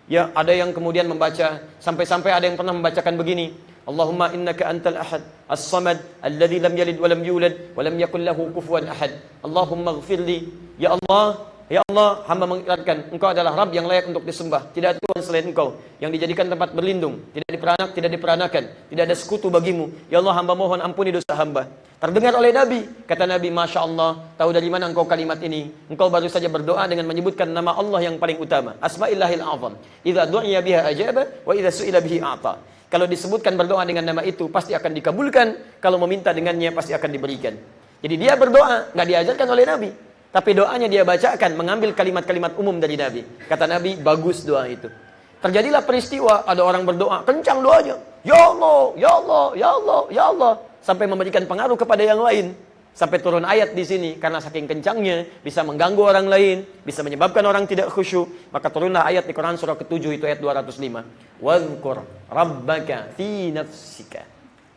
Ya, ada yang kemudian membaca, sampai-sampai ada yang pernah membacakan begini, Allahumma innaka antal ahad as-samad alladhi lam yalid wa lam yulad wa lam yakul lahu kufuwan ahad. Allahumma ighfirli. Ya Allah, hamba mengikrarkan Engkau adalah Rabb yang layak untuk disembah. Tidak ada Tuhan selain Engkau, yang dijadikan tempat berlindung, tidak diperanakan, tidak ada sekutu bagimu. Ya Allah, hamba mohon ampuni dosa hamba. Terdengar oleh Nabi, kata Nabi, Masya Allah, tahu dari mana engkau kalimat ini? Engkau baru saja berdoa dengan menyebutkan nama Allah yang paling utama, Asma'illahil A'zam. Idza du'iya biha ajaba wa idza su'ila bihi a'ta. Kalau disebutkan berdoa dengan nama itu pasti akan dikabulkan, kalau meminta dengannya pasti akan diberikan. Jadi dia berdoa nggak diajarkan oleh Nabi, tapi doanya dia bacakan mengambil kalimat-kalimat umum dari Nabi. Kata Nabi, bagus doa itu. Terjadilah peristiwa, ada orang berdoa kencang doanya, Ya Allah, Ya Allah, Ya Allah, Ya Allah, sampai memberikan pengaruh kepada yang lain. Sampai turun ayat di sini, karena saking kencangnya bisa mengganggu orang lain, bisa menyebabkan orang tidak khusyuk, maka turunlah ayat di Quran surah ke-7 itu ayat 205. Wadhkur rabbaka fi nafsika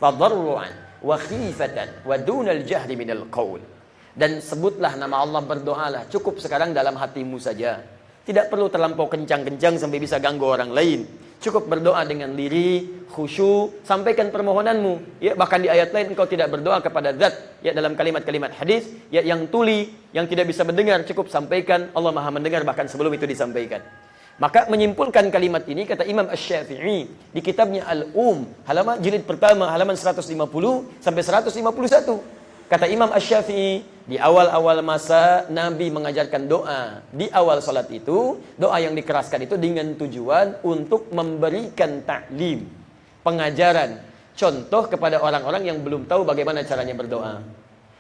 tadarruan wa khifatan wa dunal jahri minal qaul. Dan sebutlah nama Allah, berdoalah cukup sekarang dalam hatimu saja. Tidak perlu terlampau kencang-kencang sampai bisa ganggu orang lain. Cukup berdoa dengan lirih, khusyuk, sampaikan permohonanmu. Ya, bahkan di ayat lain engkau tidak berdoa kepada zat, ya dalam kalimat-kalimat hadis, ya yang tuli, yang tidak bisa mendengar, cukup sampaikan, Allah Maha mendengar bahkan sebelum itu disampaikan. Maka menyimpulkan kalimat ini, kata Imam Asy-Syafi'i di kitabnya halaman jilid pertama, halaman 150 sampai 151. Kata Imam Asy-Syafi'i, di awal-awal masa Nabi mengajarkan doa. Di awal salat itu, doa yang dikeraskan itu dengan tujuan untuk memberikan taklim, pengajaran, contoh kepada orang-orang yang belum tahu bagaimana caranya berdoa.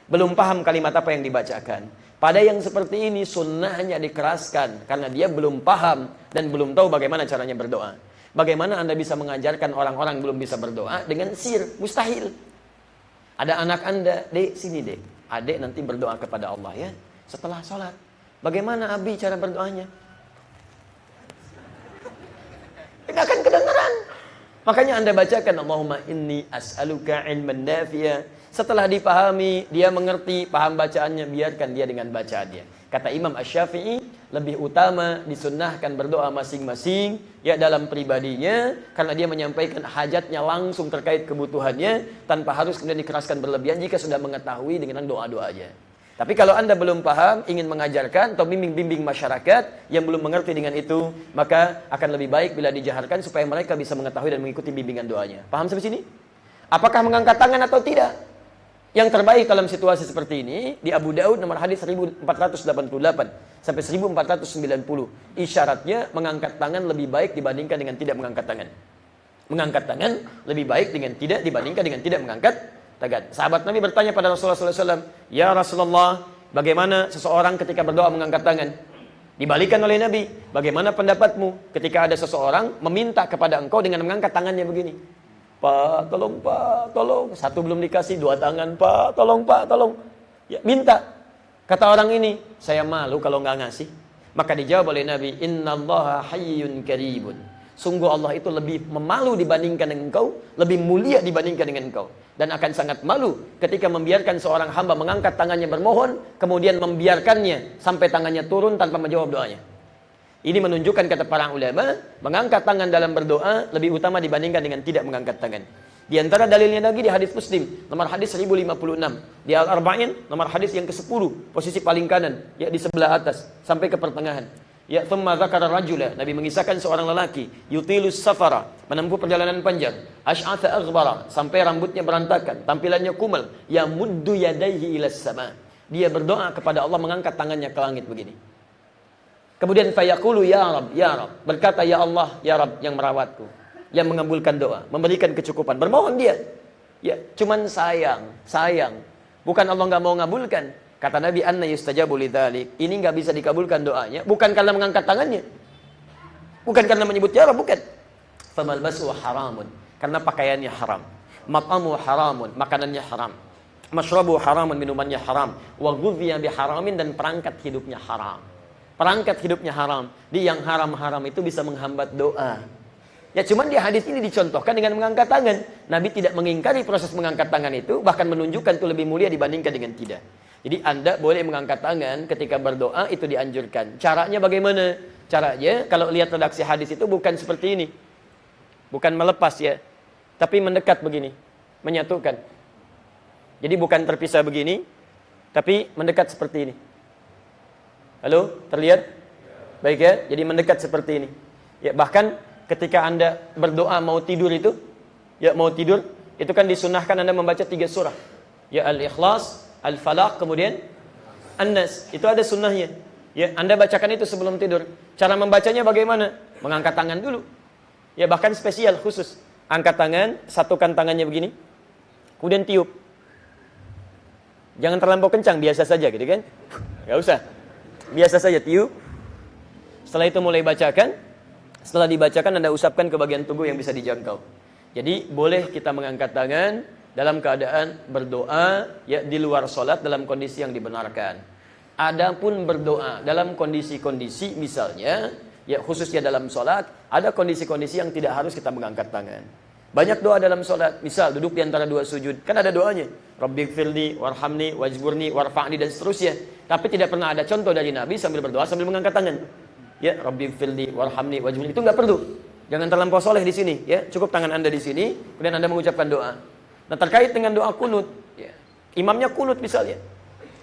Belum paham kalimat apa yang dibacakan. Pada yang seperti ini sunnahnya dikeraskan karena dia belum paham dan belum tahu bagaimana caranya berdoa. Bagaimana Anda bisa mengajarkan orang-orang belum bisa berdoa dengan sihir? Mustahil. Ada anak Anda, Dek, sini Dek. Adek nanti berdoa kepada Allah ya setelah sholat. Bagaimana Abi cara berdoanya? Tidak akan kedengaran. Makanya Anda bacakan Allahumma inni as'aluka ilman nafi'a. Setelah dipahami, dia mengerti, paham bacaannya, biarkan dia dengan bacaannya. Kata Imam Asy-Syafi'i, lebih utama disunnahkan berdoa masing-masing ya dalam pribadinya, karena dia menyampaikan hajatnya langsung terkait kebutuhannya tanpa harus kemudian dikeraskan berlebihan jika sudah mengetahui dengan doa-doanya. Tapi kalau Anda belum paham, ingin mengajarkan atau bimbing masyarakat yang belum mengerti dengan itu, maka akan lebih baik bila dijaharkan supaya mereka bisa mengetahui dan mengikuti bimbingan doanya. Paham sampai sini? Apakah mengangkat tangan atau tidak? Yang terbaik dalam situasi seperti ini di Abu Daud nomor hadis 1488 sampai 1490. Isyaratnya mengangkat tangan lebih baik dibandingkan dengan tidak mengangkat tangan. Mengangkat tangan lebih baik dengan tidak dibandingkan dengan tidak mengangkat tangan. Sahabat Nabi bertanya pada Rasulullah SAW, "Ya Rasulullah, bagaimana seseorang ketika berdoa mengangkat tangan?" Dibalikan oleh Nabi, "Bagaimana pendapatmu ketika ada seseorang meminta kepada engkau dengan mengangkat tangannya begini? Pak, tolong Pak, tolong. Satu belum dikasih, dua tangan, Pak, tolong Pak, tolong. Ya, minta. Kata orang ini, saya malu kalau nggak ngasih. Maka dijawab oleh Nabi, Innallaha hayyun karibun. Sungguh Allah itu lebih memalu dibandingkan dengan engkau, lebih mulia dibandingkan dengan engkau. Dan akan sangat malu ketika membiarkan seorang hamba mengangkat tangannya bermohon, kemudian membiarkannya sampai tangannya turun tanpa menjawab doanya. Ini menunjukkan kata para ulama, mengangkat tangan dalam berdoa lebih utama dibandingkan dengan tidak mengangkat tangan. Di antara dalilnya lagi di hadis Muslim, nomor hadis 1056. Di Al-Arba'in, nomor hadis yang ke-10, posisi paling kanan, ya di sebelah atas, sampai ke pertengahan. Ya, thumma dzakara rajula, Nabi mengisahkan seorang lelaki, yutilus safara, menempuh perjalanan panjang, asy'atha aghbara, sampai rambutnya berantakan, tampilannya kumal, yamuddu yadayhi ilas sama. Dia berdoa kepada Allah mengangkat tangannya ke langit begini. Kemudian fayaqulu ya Rabb, ya Rabb. Berkata ya Allah, ya Rabb yang merawatku, yang mengabulkan doa, memberikan kecukupan. Bermohon dia. Ya, cuman sayang. Bukan Allah enggak mau ngabulkan. Kata Nabi, anna yustajabu lidzalik. Ini enggak bisa dikabulkan doanya, bukan karena mengangkat tangannya. Bukan karena menyebut ya Rabb, bukan. Famalbasu haramun. Karena pakaiannya haram. Mat'amu haramun, makanannya haram. Masyrabu haramun, minumannya haram. Wa ghudhiya biharamin, dan perangkat hidupnya haram. Perangkat hidupnya haram. Di yang haram-haram itu bisa menghambat doa. Ya cuman di hadis ini dicontohkan dengan mengangkat tangan. Nabi tidak mengingkari proses mengangkat tangan itu, bahkan menunjukkan itu lebih mulia dibandingkan dengan tidak. Jadi Anda boleh mengangkat tangan ketika berdoa, itu dianjurkan. Caranya bagaimana? Caranya kalau lihat redaksi hadis itu bukan seperti ini. Bukan melepas ya, tapi mendekat begini, menyatukan. Jadi bukan terpisah begini, tapi mendekat seperti ini. Halo, terlihat? Baik ya, jadi mendekat seperti ini. Ya, bahkan ketika Anda berdoa mau tidur itu, itu kan disunahkan Anda membaca 3 surah. Ya, Al-Ikhlas, Al-Falaq, kemudian An-Nas. Itu ada sunnahnya. Ya, Anda bacakan itu sebelum tidur. Cara membacanya bagaimana? Mengangkat tangan dulu. Ya, bahkan spesial khusus. Angkat tangan, satukan tangannya begini. Kemudian tiup. Jangan terlampau kencang, biasa saja gitu kan? Enggak usah. Biasa saja tiup. Setelah itu mulai bacakan. Setelah dibacakan Anda usapkan ke bagian tubuh yang bisa dijangkau. Jadi boleh kita mengangkat tangan dalam keadaan berdoa ya di luar sholat dalam kondisi yang dibenarkan. Adapun berdoa dalam kondisi-kondisi misalnya ya khususnya dalam sholat, ada kondisi-kondisi yang tidak harus kita mengangkat tangan. Banyak doa dalam sholat, misal duduk di antara 2 sujud, kan ada doanya, Rabbighfirli, warhamni, wajburni, warfa'ni, dan seterusnya. Tapi tidak pernah ada contoh dari Nabi sambil berdoa sambil mengangkat tangan. Ya, Rabbighfirli, warhamni, wajburni, itu nggak perlu. Jangan terlampau soleh di sini, ya. Cukup tangan Anda di sini, kemudian Anda mengucapkan doa. Nah, terkait dengan doa kunut, ya. Imamnya kunut misalnya.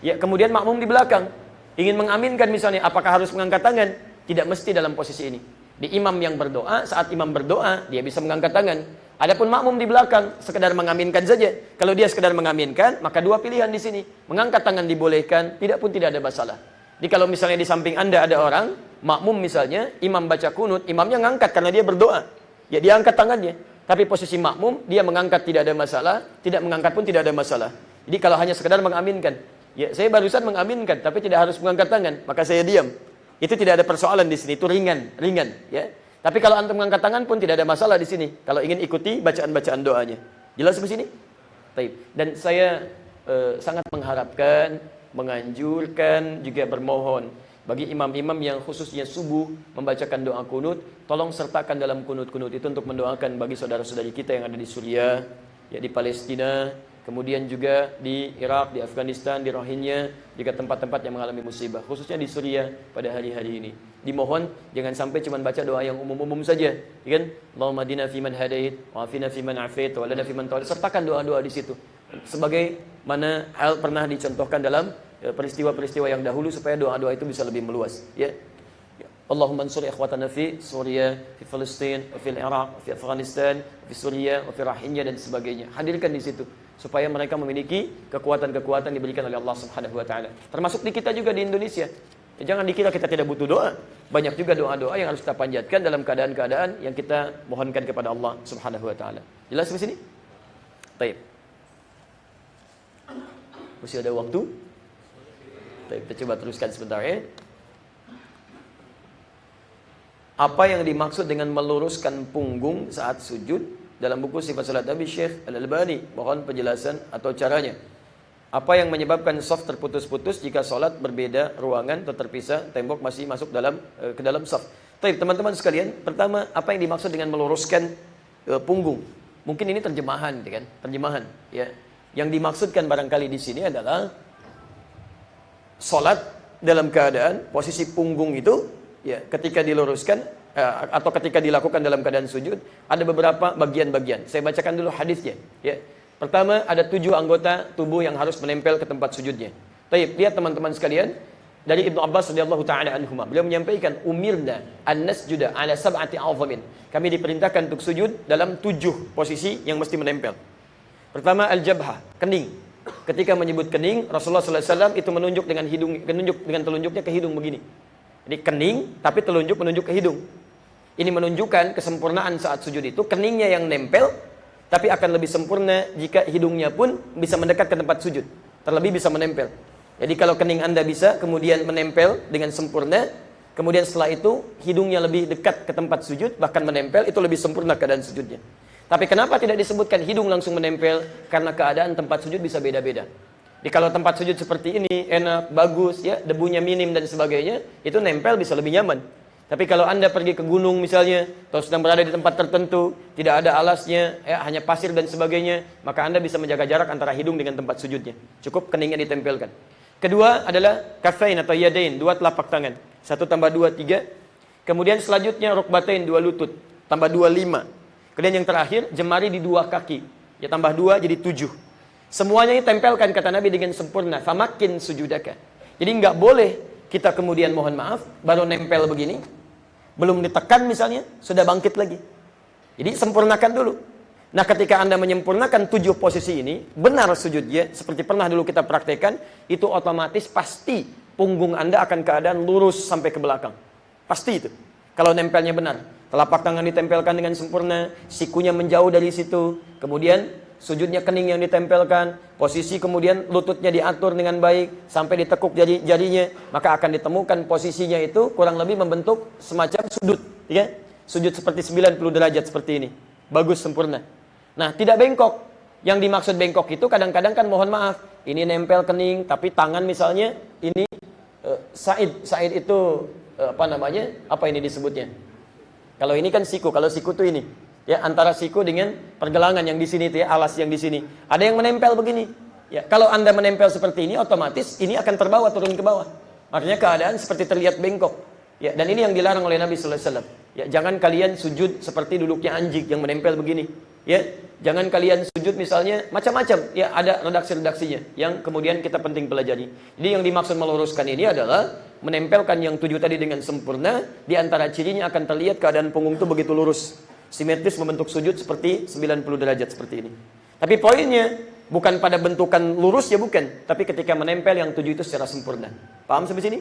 Ya, kemudian makmum di belakang ingin mengaminkan misalnya, apakah harus mengangkat tangan? Tidak mesti dalam posisi ini. Di imam yang berdoa, saat imam berdoa, dia bisa mengangkat tangan. Adapun makmum di belakang sekedar mengaminkan saja. Kalau dia sekedar mengaminkan, maka 2 pilihan di sini. Mengangkat tangan dibolehkan, tidak pun tidak ada masalah. Jadi kalau misalnya di samping Anda ada orang, makmum misalnya, imam baca kunut, imamnya ngangkat karena dia berdoa. Ya dia angkat tangannya. Tapi posisi makmum, dia mengangkat tidak ada masalah, tidak mengangkat pun tidak ada masalah. Jadi kalau hanya sekedar mengaminkan, ya saya barusan mengaminkan, tapi tidak harus mengangkat tangan, maka saya diam. Itu tidak ada persoalan di sini, itu ringan, ya. Tapi kalau antum mengangkat tangan pun tidak ada masalah di sini. Kalau ingin ikuti bacaan-bacaan doanya. Jelas di sini? Baik. Dan saya sangat mengharapkan, menganjurkan, juga bermohon. Bagi imam-imam yang khususnya subuh membacakan doa kunut, tolong sertakan dalam kunut-kunut itu untuk mendoakan bagi saudara-saudari kita yang ada di Suriah, ya di Palestina, kemudian juga di Irak, di Afghanistan, di Rohingya, juga tempat-tempat yang mengalami musibah, khususnya di Suriah pada hari-hari ini. Dimohon jangan sampai cuma baca doa yang umum-umum saja, ya kan? Allahumma hadina fiman hadait, wa afina fiman afait, wa lana fiman tawallait. Sertakan doa-doa di situ. Sebagai mana hal pernah dicontohkan dalam peristiwa-peristiwa yang dahulu supaya doa-doa itu bisa lebih meluas, ya. Allahumma ansur ikhwatana fi Suriah, fi Palestina, fi Iraq, fi Afghanistan, fi Suriah, fi Rohingya dan sebagainya. Hadirkan di situ supaya mereka memiliki kekuatan-kekuatan diberikan oleh Allah Subhanahu wa taala. Termasuk di kita juga di Indonesia. Ya, jangan dikira kita tidak butuh doa. Banyak juga doa-doa yang harus kita panjatkan dalam keadaan-keadaan yang kita mohonkan kepada Allah Subhanahu wa taala. Jelas di sini? Baik. Masih ada waktu? Baik, kita coba teruskan sebentar ya. Apa yang dimaksud dengan meluruskan punggung saat sujud? Dalam buku Sifat Salat Nabi Syekh Al-Albani mohon penjelasan atau caranya. Apa yang menyebabkan saf terputus-putus jika salat berbeda ruangan atau terpisah, tembok masih masuk ke dalam saf? Baik, teman-teman sekalian, pertama apa yang dimaksud dengan meluruskan punggung? Mungkin ini terjemahan, kan? Terjemahan, ya. Yang dimaksudkan barangkali di sini adalah salat dalam keadaan posisi punggung itu, ya, ketika diluruskan atau ketika dilakukan dalam keadaan sujud, ada beberapa bagian-bagian. Saya bacakan dulu hadisnya, ya. Pertama, ada 7 anggota tubuh yang harus menempel ke tempat sujudnya. Baik, lihat teman-teman sekalian, dari Ibnu Abbas radhiyallahu taala anhuma, beliau menyampaikan, umirna an nasjuda ala sab'ati a'zamin. Kami diperintahkan untuk sujud dalam 7 posisi yang mesti menempel. Pertama, al-jabhah, kening. Ketika menyebut kening, Rasulullah sallallahu alaihi wasallam itu menunjuk dengan telunjuknya ke hidung begini. Jadi kening, tapi telunjuk menunjuk ke hidung. Ini menunjukkan kesempurnaan saat sujud itu, keningnya yang nempel, tapi akan lebih sempurna jika hidungnya pun bisa mendekat ke tempat sujud. Terlebih bisa menempel. Jadi kalau kening Anda bisa kemudian menempel dengan sempurna, kemudian setelah itu hidungnya lebih dekat ke tempat sujud, bahkan menempel, itu lebih sempurna keadaan sujudnya. Tapi kenapa tidak disebutkan hidung langsung menempel? Karena keadaan tempat sujud bisa beda-beda. Jadi kalau tempat sujud seperti ini, enak, bagus, ya, debunya minim dan sebagainya, itu nempel bisa lebih nyaman. Tapi kalau Anda pergi ke gunung misalnya, atau sedang berada di tempat tertentu, tidak ada alasnya, ya, hanya pasir dan sebagainya, maka Anda bisa menjaga jarak antara hidung dengan tempat sujudnya. Cukup keningnya ditempelkan. Kedua adalah kafain atau yadain, 2 telapak tangan. 1 tambah 2, 3. Kemudian selanjutnya rukbatain, 2 lutut. Tambah 2, 5. Kemudian yang terakhir, jemari di 2 kaki. Ya, tambah 2 jadi 7. Semuanya ditempelkan kata Nabi dengan sempurna. Famakin sujudaka. Jadi nggak boleh kita kemudian mohon maaf, baru nempel begini, belum ditekan misalnya, sudah bangkit lagi. Jadi sempurnakan dulu. Nah, ketika Anda menyempurnakan 7 posisi ini, benar sujudnya, seperti pernah dulu kita praktekkan, itu otomatis pasti punggung Anda akan keadaan lurus sampai ke belakang. Pasti itu. Kalau nempelnya benar. Telapak tangan ditempelkan dengan sempurna, sikunya menjauh dari situ, kemudian sujudnya kening yang ditempelkan, posisi kemudian lututnya diatur dengan baik, sampai ditekuk jarinya, maka akan ditemukan posisinya itu kurang lebih membentuk semacam sudut, ya. Sujud seperti 90 derajat seperti ini. Bagus, sempurna. Nah, tidak bengkok. Yang dimaksud bengkok itu kadang-kadang kan mohon maaf, ini nempel kening, tapi tangan misalnya ini Said itu apa namanya? Apa ini disebutnya? Kalau ini kan siku, kalau siku tuh ini. Ya, antara siku dengan pergelangan yang di sini itu ya, alas yang di sini. Ada yang menempel begini. Ya, kalau Anda menempel seperti ini, otomatis ini akan terbawa turun ke bawah. Artinya keadaan seperti terlihat bengkok. Ya, dan ini yang dilarang oleh Nabi sallallahu alaihi wasallam. Ya, jangan kalian sujud seperti duduknya anjing yang menempel begini. Ya, jangan kalian sujud misalnya macam-macam. Ya, ada redaksi-redaksinya yang kemudian kita penting pelajari. Jadi yang dimaksud meluruskan ini adalah menempelkan yang 7 tadi dengan sempurna. Di antara cirinya akan terlihat keadaan punggung itu begitu lurus, simetris membentuk sujud seperti 90 derajat seperti ini. Tapi poinnya bukan pada bentukan lurus ya, bukan, tapi ketika menempel yang 7 itu secara sempurna. Paham sampai sini?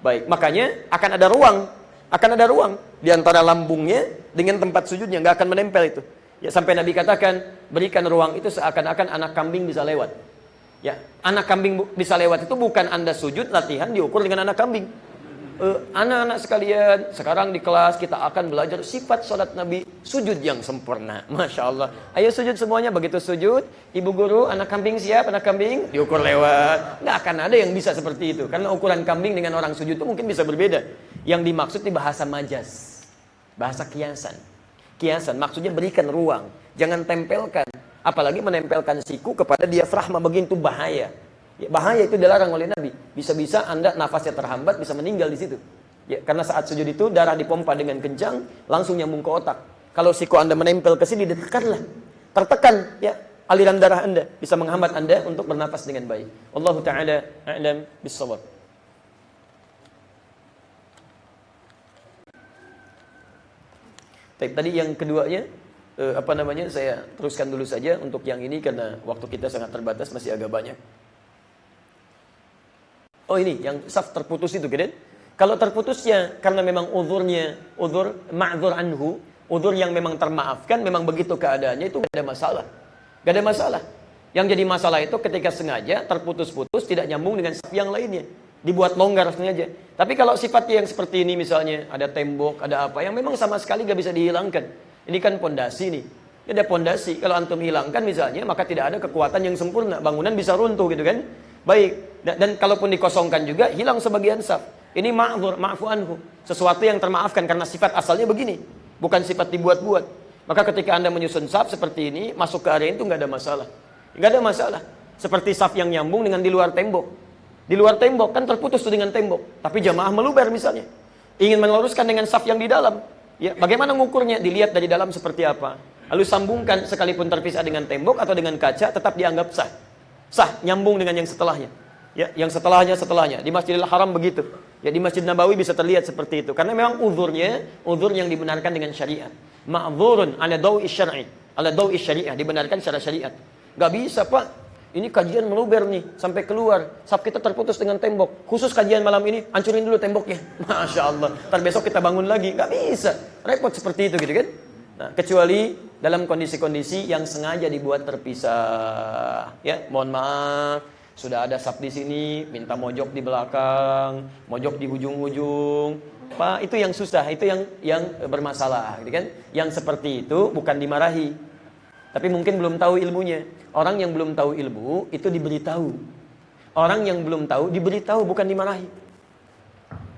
Baik, makanya akan ada ruang di antara lambungnya dengan tempat sujudnya, nggak akan menempel itu. Ya, sampai Nabi katakan, berikan ruang itu seakan-akan anak kambing bisa lewat. Ya, anak kambing bisa lewat itu bukan Anda sujud latihan diukur dengan anak kambing. Anak-anak sekalian, sekarang di kelas kita akan belajar sifat sholat Nabi, sujud yang sempurna. Masya Allah. Ayo sujud semuanya. Begitu sujud, ibu guru, anak kambing siap, anak kambing diukur lewat. Nggak akan ada yang bisa seperti itu. Karena ukuran kambing dengan orang sujud itu mungkin bisa berbeda. Yang dimaksud di bahasa majas, bahasa kiasan. Kiasan maksudnya berikan ruang, jangan tempelkan. Apalagi menempelkan siku kepada diafragma, begitu bahaya. Ya, bahaya itu dilarang oleh Nabi. Bisa-bisa Anda nafasnya terhambat, bisa meninggal di situ. Ya, karena saat sujud itu darah dipompa dengan kencang, langsung nyambung ke otak. Kalau siku Anda menempel ke sini, ditekanlah. Tertekan, ya, aliran darah Anda bisa menghambat Anda untuk bernafas dengan baik. Wallahu taala a'lam bissawab. Tadi yang keduanya, saya teruskan dulu saja untuk yang ini karena waktu kita sangat terbatas, masih agak banyak. Oh ini, yang saf terputus itu, kan? Kalau terputusnya karena memang uzur ma'dzur anhu, uzur yang memang termaafkan, memang begitu keadaannya, itu gak ada masalah. Gak ada masalah. Yang jadi masalah itu ketika sengaja terputus-putus, tidak nyambung dengan saf yang lainnya. Dibuat longgar sengaja. Tapi kalau sifatnya yang seperti ini, misalnya ada tembok, ada apa, yang memang sama sekali gak bisa dihilangkan. Ini kan pondasi nih. Ini ada pondasi. Kalau antum hilangkan misalnya, maka tidak ada kekuatan yang sempurna. Bangunan bisa runtuh gitu kan. Baik. Dan kalaupun dikosongkan juga, hilang sebagian saf. Ini ma'dzur, ma'fu anhu. Sesuatu yang termaafkan karena sifat asalnya begini. Bukan sifat dibuat-buat. Maka ketika Anda menyusun saf seperti ini, masuk ke area itu nggak ada masalah. Nggak ada masalah. Seperti saf yang nyambung dengan di luar tembok. Di luar tembok kan terputus tuh dengan tembok. Tapi jamaah meluber misalnya. Ingin meluruskan dengan saf yang di dalam. Ya, bagaimana ngukurnya? Dilihat dari dalam seperti apa. Lalu sambungkan, sekalipun terpisah dengan tembok atau dengan kaca, tetap dianggap sah. Sah, nyambung dengan yang setelahnya. Ya, yang setelahnya. Di Masjidil Haram begitu. Ya, di Masjid Nabawi bisa terlihat seperti itu. Karena memang uzur yang dibenarkan dengan syariat. Ma'dzurun ala dawi syar'i, ala dawi syariah, dibenarkan secara syariat. Gak bisa, Pak. Ini kajian meluber nih, sampai keluar. Saf kita terputus dengan tembok. Khusus kajian malam ini, hancurin dulu temboknya. Masya Allah. Ntar besok kita bangun lagi. Gak bisa. Repot seperti itu gitu kan. Nah, kecuali dalam kondisi-kondisi yang sengaja dibuat terpisah. Ya, mohon maaf. Sudah ada saf di sini, minta mojok di belakang, mojok di ujung-ujung. Pak, itu yang susah, itu yang bermasalah, gitu kan? Yang seperti itu bukan dimarahi, tapi mungkin belum tahu ilmunya. Orang yang belum tahu ilmu itu diberitahu. Orang yang belum tahu diberitahu, bukan dimarahi.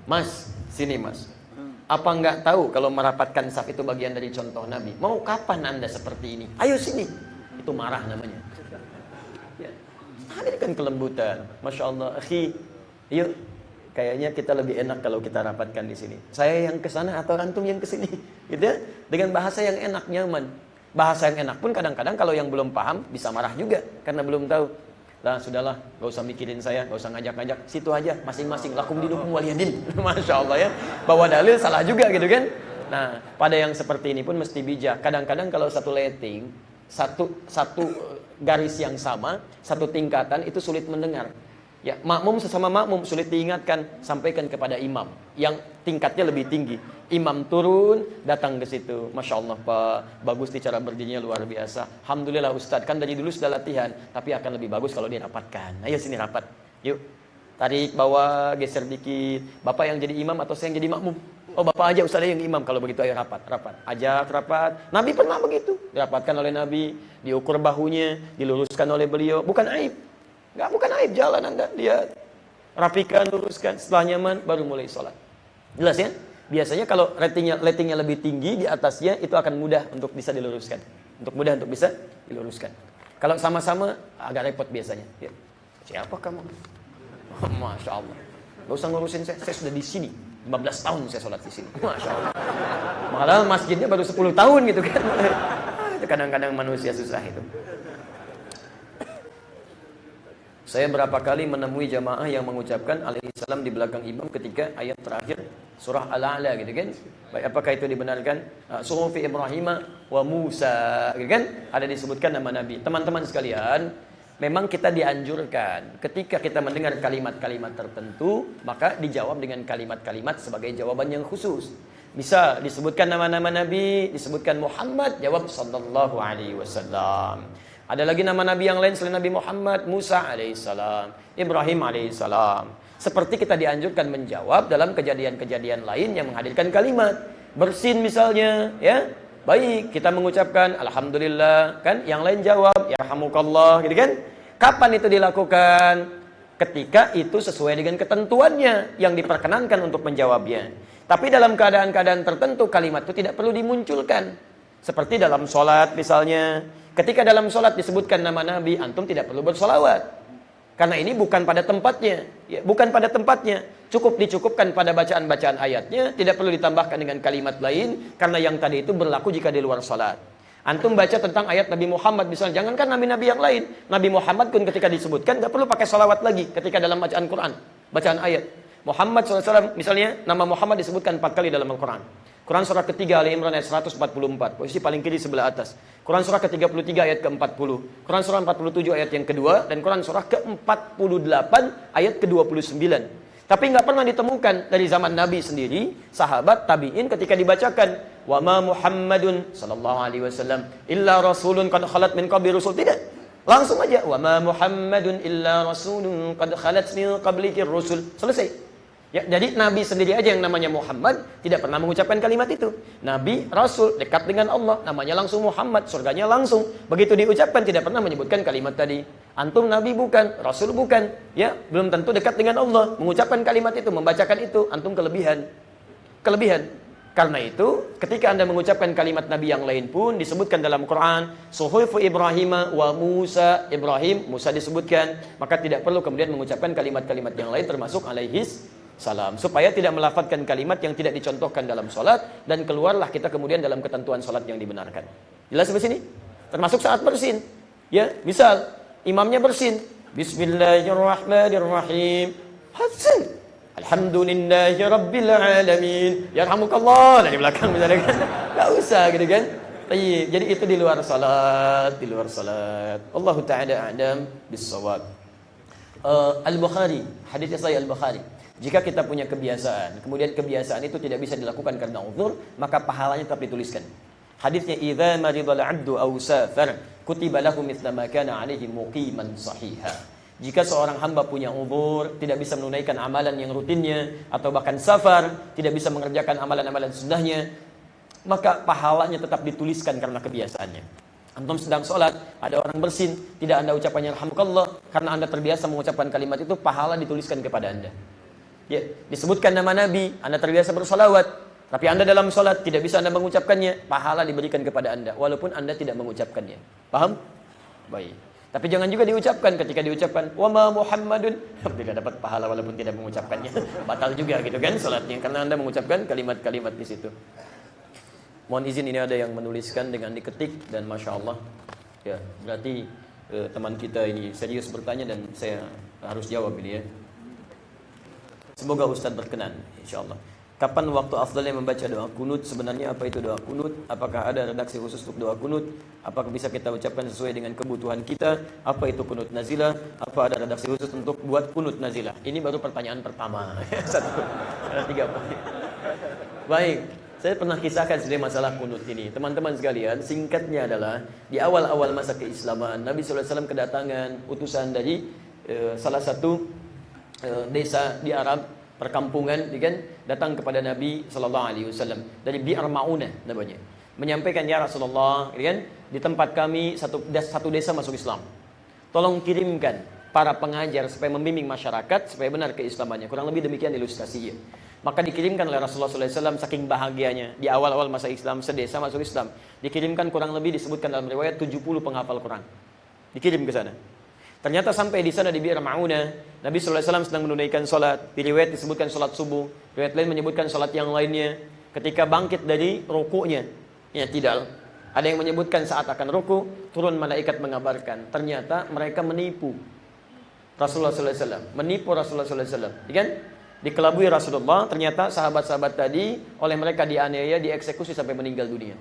Mas, sini mas. Apa enggak tahu kalau merapatkan saf itu bagian dari contoh Nabi? Mau kapan Anda seperti ini? Ayo sini. Itu marah namanya. Hadirkan kelembutan. Masya Allah, akhi. Yuk, kayaknya kita lebih enak kalau kita rapatkan di sini. Saya yang ke sana atau antum yang ke sini, gitu ya? Dengan bahasa yang enak, nyaman. Bahasa yang enak pun kadang-kadang kalau yang belum paham bisa marah juga karena belum tahu. Lah, sudahlah, gak usah mikirin saya, gak usah ngajak-ngajak. Situ aja, masing-masing. Lakum dinukum waliyadin. Masya Allah ya. Bawa dalil salah juga gitu kan. Nah, pada yang seperti ini pun mesti bijak. Kadang-kadang kalau satu letting, satu garis yang sama, satu tingkatan itu sulit mendengar. Ya, makmum sesama makmum sulit diingatkan, sampaikan kepada imam yang tingkatnya lebih tinggi. Imam turun, datang ke situ. Masya Allah Pak, bagus di cara berdirinya luar biasa. Alhamdulillah Ustadz, kan dari dulu sudah latihan, tapi akan lebih bagus kalau dirapatkan. Ayo sini rapat, yuk. Tarik bawah, geser dikit. Bapak yang jadi imam atau saya yang jadi makmum? Oh Bapak aja, Ustadz yang imam. Kalau begitu ayo rapat. Ajak rapat. Nabi pernah begitu. Dirapatkan oleh Nabi, diukur bahunya, diluruskan oleh beliau. Bukan aib. Enggak, bukan aib. Jalan Anda, lihat. Rapikan, luruskan. Setelah nyaman, baru mulai sholat. Jelas ya? Biasanya kalau ratingnya lebih tinggi di atasnya, itu akan mudah untuk bisa diluruskan. Mudah untuk bisa diluruskan. Kalau sama-sama, agak repot biasanya. Ya. Siapa kamu? Oh, Masya Allah. Gak usah ngurusin saya sudah di sini. 15 tahun saya sholat di sini. Masya Allah. Malah masjidnya baru 10 tahun gitu kan. Itu kadang-kadang manusia susah itu. Saya berapa kali menemui jamaah yang mengucapkan alaihi salam di belakang imam ketika ayat terakhir surah Al-A'la gitu kan. Baik, apakah itu dibenarkan? Suhufi Ibrahim wa Musa gitu kan. Ada disebutkan nama Nabi. Teman-teman sekalian, memang kita dianjurkan ketika kita mendengar kalimat-kalimat tertentu, maka dijawab dengan kalimat-kalimat sebagai jawaban yang khusus. Misal disebutkan nama-nama Nabi, disebutkan Muhammad, jawab sallallahu alaihi wasallam. Ada lagi nama Nabi yang lain selain Nabi Muhammad, Musa alaihissalam, Ibrahim alaihissalam. Seperti kita dianjurkan menjawab dalam kejadian-kejadian lain yang menghadirkan kalimat. Bersin misalnya, ya. Baik, kita mengucapkan alhamdulillah, kan? Yang lain jawab yarhamukallah, gitu kan? Kapan itu dilakukan? Ketika itu sesuai dengan ketentuannya yang diperkenankan untuk menjawabnya. Tapi dalam keadaan-keadaan tertentu kalimat itu tidak perlu dimunculkan. Seperti dalam sholat misalnya. Ketika dalam sholat disebutkan nama Nabi, antum tidak perlu bersolawat. Karena ini bukan pada tempatnya. Ya, bukan pada tempatnya. Cukup dicukupkan pada bacaan-bacaan ayatnya. Tidak perlu ditambahkan dengan kalimat lain. Karena yang tadi itu berlaku jika di luar sholat. Antum baca tentang ayat Nabi Muhammad misalnya. Jangankan Nabi-Nabi yang lain. Nabi Muhammad pun ketika disebutkan, tidak perlu pakai salawat lagi ketika dalam bacaan Quran. Bacaan ayat. Muhammad SAW misalnya, nama Muhammad disebutkan 4 kali dalam Al-Quran. Quran surah ketiga Ali Imran ayat 144, posisi paling kiri sebelah atas. Quran surah ke-33 ayat ke-40. Quran surah 47 ayat yang kedua. Dan Quran surah ke-48 ayat ke-29. Tapi nggak pernah ditemukan dari zaman Nabi sendiri, sahabat, tabi'in ketika dibacakan wa ma Muhammadun sallallahu alaihi wasallam illa rasulun qad khalat min qabli rusul. Tidak. Langsung aja wa ma Muhammadun illa rasulun qad khalat min qablihi rusul. Selesai. Ya, jadi Nabi sendiri aja yang namanya Muhammad tidak pernah mengucapkan kalimat itu. Nabi, Rasul, dekat dengan Allah, namanya langsung Muhammad, surganya langsung. Begitu diucapkan tidak pernah menyebutkan kalimat tadi. Antum Nabi bukan, Rasul bukan, ya belum tentu dekat dengan Allah. Mengucapkan kalimat itu, membacakan itu, antum kelebihan. Karena itu, ketika Anda mengucapkan kalimat Nabi yang lain pun disebutkan dalam Quran, Suhufu Ibrahim wa Musa, Ibrahim, Musa disebutkan, maka tidak perlu kemudian mengucapkan kalimat-kalimat yang lain termasuk alaihis salam, supaya tidak melafatkan kalimat yang tidak dicontohkan dalam sholat dan keluarlah kita kemudian dalam ketentuan sholat yang dibenarkan. Jelas sampai sini? Termasuk saat bersin. Ya, misal imamnya bersin, Bismillahirrahmanirrahim, hasan, Alhamdulillahi Rabbil Alamin, yarhamukallah, dari belakang misalnya kan, nggak usah gitu kan. Jadi itu di luar salat, Allah Ta'ala a'lam bis-shawab. Al-Bukhari, hadisnya Sahih Al-Bukhari. Jika kita punya kebiasaan, kemudian kebiasaan itu tidak bisa dilakukan karena uzur, maka pahalanya tetap dituliskan. Hadisnya idza maridal 'abdu aw safar kutiba lahu mithla ma kana 'alaihi muqiman sahiha. Jika seorang hamba punya uzur, tidak bisa menunaikan amalan yang rutinnya atau bahkan safar, tidak bisa mengerjakan amalan-amalan sunnahnya, maka pahalanya tetap dituliskan karena kebiasaannya. Antum sedang sholat, ada orang bersin, tidak Anda ucapannya alhamdulillah, karena Anda terbiasa mengucapkan kalimat itu, pahala dituliskan kepada Anda. Ya, disebutkan nama Nabi, Anda terbiasa bersolawat, tapi Anda dalam sholat tidak bisa Anda mengucapkannya, pahala diberikan kepada Anda, walaupun Anda tidak mengucapkannya. Paham? Baik. Tapi jangan juga diucapkan ketika diucapkan wa ma Muhammadun, tidak dapat pahala walaupun tidak mengucapkannya. Batal juga gitu kan sholatnya, karena Anda mengucapkan kalimat-kalimat di situ. Mohon izin, ini ada yang menuliskan dengan diketik dan Masya Allah, ya berarti teman kita ini serius bertanya dan saya harus jawab ini ya. Semoga Ustaz berkenan, insyaAllah. Kapan waktu afdalnya membaca doa kunut? Sebenarnya apa itu doa kunut? Apakah ada redaksi khusus untuk doa kunut? Apakah bisa kita ucapkan sesuai dengan kebutuhan kita? Apa itu kunut nazilah? Apa ada redaksi khusus untuk buat kunut nazilah? Ini baru pertanyaan pertama. Satu, ada 3 poin. Baik, saya pernah kisahkan sedikit masalah kunut ini. Teman-teman sekalian, singkatnya adalah di awal-awal masa keislaman, Nabi SAW kedatangan utusan dari salah satu desa di Arab, perkampungan, kan, datang kepada Nabi sallallahu alaihi wasallam dari Bi'r Ma'unah namanya. Menyampaikan, ya Rasulullah, kan, di tempat kami satu desa masuk Islam. Tolong kirimkan para pengajar supaya membimbing masyarakat supaya benar keislamannya. Kurang lebih demikian ilustrasinya. Maka dikirimkan oleh Rasulullah sallallahu alaihi wasallam, saking bahagianya di awal-awal masa Islam, sedesa masuk Islam. Dikirimkan kurang lebih disebutkan dalam riwayat 70 penghafal Quran. Dikirim ke sana. Ternyata sampai di sana di Bi'r Ma'unah, Nabi sallallahu alaihi wasallam sedang menunaikan salat. Di riwayat disebutkan salat subuh, riwayat lain menyebutkan salat yang lainnya. Ketika bangkit dari rukuknya, ya tidak. Ada yang menyebutkan saat akan ruku, turun malaikat mengabarkan. Ternyata mereka menipu Rasulullah sallallahu alaihi wasallam, menipu Rasulullah sallallahu alaihi wasallam. Kan? Dikelabui Rasulullah, ternyata sahabat-sahabat tadi oleh mereka dianiaya, dieksekusi sampai meninggal dunia.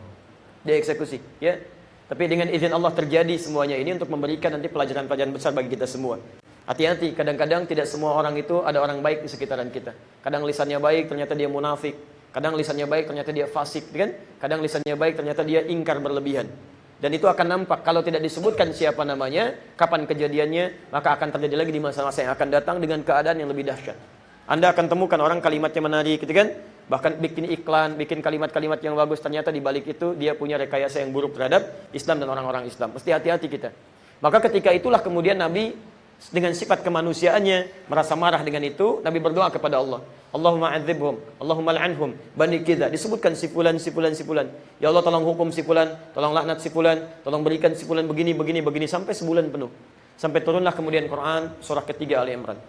Dieksekusi, ya. Tapi dengan izin Allah terjadi semuanya ini untuk memberikan nanti pelajaran-pelajaran besar bagi kita semua. Hati-hati, kadang-kadang tidak semua orang itu ada orang baik di sekitaran kita. Kadang lisannya baik, ternyata dia munafik. Kadang lisannya baik, ternyata dia fasik, kan? Kadang lisannya baik, ternyata dia ingkar berlebihan. Dan itu akan nampak kalau tidak disebutkan siapa namanya, kapan kejadiannya, maka akan terjadi lagi di masa-masa yang akan datang dengan keadaan yang lebih dahsyat. Anda akan temukan orang kalimatnya menarik, gitu kan? Bahkan bikin iklan, bikin kalimat-kalimat yang bagus, ternyata di balik itu dia punya rekayasa yang buruk terhadap Islam dan orang-orang Islam. Mesti hati-hati kita. Maka ketika itulah kemudian Nabi dengan sifat kemanusiaannya merasa marah dengan itu, Nabi berdoa kepada Allah. Allahumma adzibhum, Allahumma la'anhum, bani kita. Disebutkan si fulan. Ya Allah, tolong hukum si fulan, tolong laknat si fulan, tolong berikan si fulan begini sampai sebulan penuh. Sampai turunlah kemudian Quran surah ketiga Ali Imran.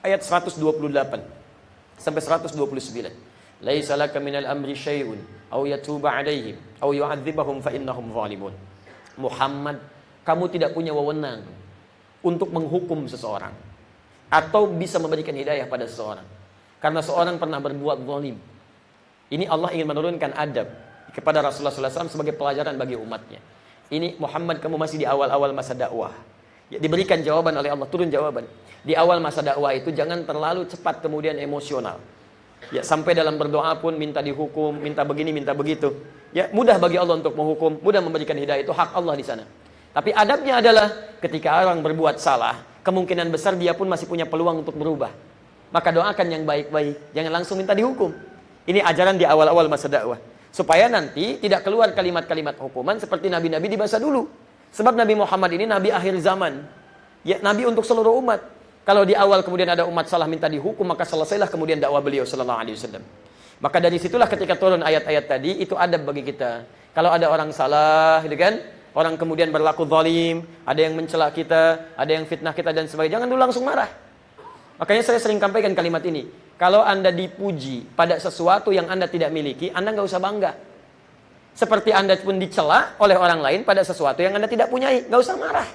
Ayat 128 sampai 129. Laisa laka minal amri syai'un aw yatuba 'alaihim aw yu'adzibahum fa innahum zalimun. Muhammad, kamu tidak punya wewenang untuk menghukum seseorang atau bisa memberikan hidayah pada seseorang karena seorang pernah berbuat zalim. Ini Allah ingin menurunkan adab kepada Rasulullah SAW sebagai pelajaran bagi umatnya. Ini Muhammad, kamu masih di awal-awal masa dakwah. Ya, diberikan jawaban oleh Allah, turun jawaban. Di awal masa dakwah itu jangan terlalu cepat kemudian emosional. Ya, sampai dalam berdoa pun minta dihukum, minta begini, minta begitu. Ya, mudah bagi Allah untuk menghukum, mudah memberikan hidayah, itu hak Allah di sana. Tapi adabnya adalah ketika orang berbuat salah, kemungkinan besar dia pun masih punya peluang untuk berubah. Maka doakan yang baik-baik, jangan langsung minta dihukum. Ini ajaran di awal-awal masa dakwah. Supaya nanti tidak keluar kalimat-kalimat hukuman seperti nabi-nabi di masa dulu. Sebab Nabi Muhammad ini nabi akhir zaman. Ya, nabi untuk seluruh umat. Kalau di awal kemudian ada umat salah minta dihukum, maka selesailah kemudian dakwah beliau sallallahu alaihi wasallam. Maka dari situlah ketika turun ayat-ayat tadi, itu adab bagi kita. Kalau ada orang salah, gitu kan? Orang kemudian berlaku zalim, ada yang mencela kita, ada yang fitnah kita dan sebagainya, jangan dulu langsung marah. Makanya saya sering sampaikan kalimat ini. Kalau Anda dipuji pada sesuatu yang Anda tidak miliki, Anda nggak usah bangga. Seperti Anda pun dicela oleh orang lain pada sesuatu yang Anda tidak punyai, nggak usah marah.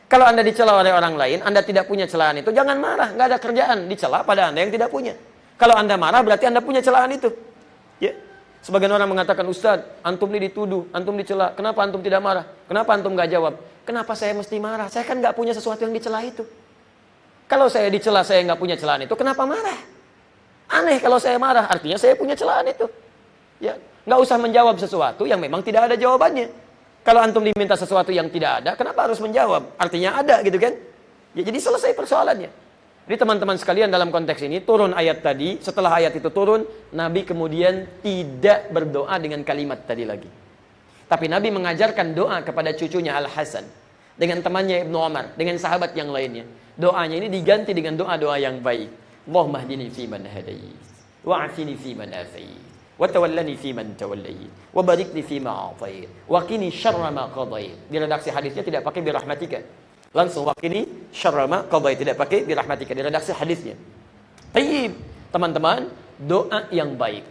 Kalau Anda dicela oleh orang lain, Anda tidak punya celaan itu, jangan marah. Nggak ada kerjaan dicela pada Anda yang tidak punya. Kalau Anda marah, berarti Anda punya celaan itu. Ya. Sebagian orang mengatakan, Ustaz, antum ini dituduh, antum dicela. Kenapa antum tidak marah? Kenapa antum nggak jawab? Kenapa saya mesti marah? Saya kan nggak punya sesuatu yang dicela itu. Kalau saya dicela, saya nggak punya celaan itu, kenapa marah? Aneh kalau saya marah, artinya saya punya celaan itu. Ya, nggak usah menjawab sesuatu yang memang tidak ada jawabannya. Kalau antum diminta sesuatu yang tidak ada, kenapa harus menjawab? Artinya ada gitu kan? Ya, jadi selesai persoalannya. Jadi teman-teman sekalian, dalam konteks ini turun ayat tadi, setelah ayat itu turun, Nabi kemudian tidak berdoa dengan kalimat tadi lagi. Tapi Nabi mengajarkan doa kepada cucunya Al-Hasan, dengan temannya Ibnu Umar, dengan sahabat yang lainnya. Doanya ini diganti dengan doa-doa yang baik. Allahumma hdini fiman hadait, wa'afini fiman afait, wa tawallani fiman tawallait, wa barik li fima a'tait, wa qini syarra ma qadait. Di redaksi hadisnya tidak pakai birahmatika. Langsung wa qini syarra ma qadait, tidak pakai birahmatika di redaksi hadisnya. Baik, teman-teman, doa yang baik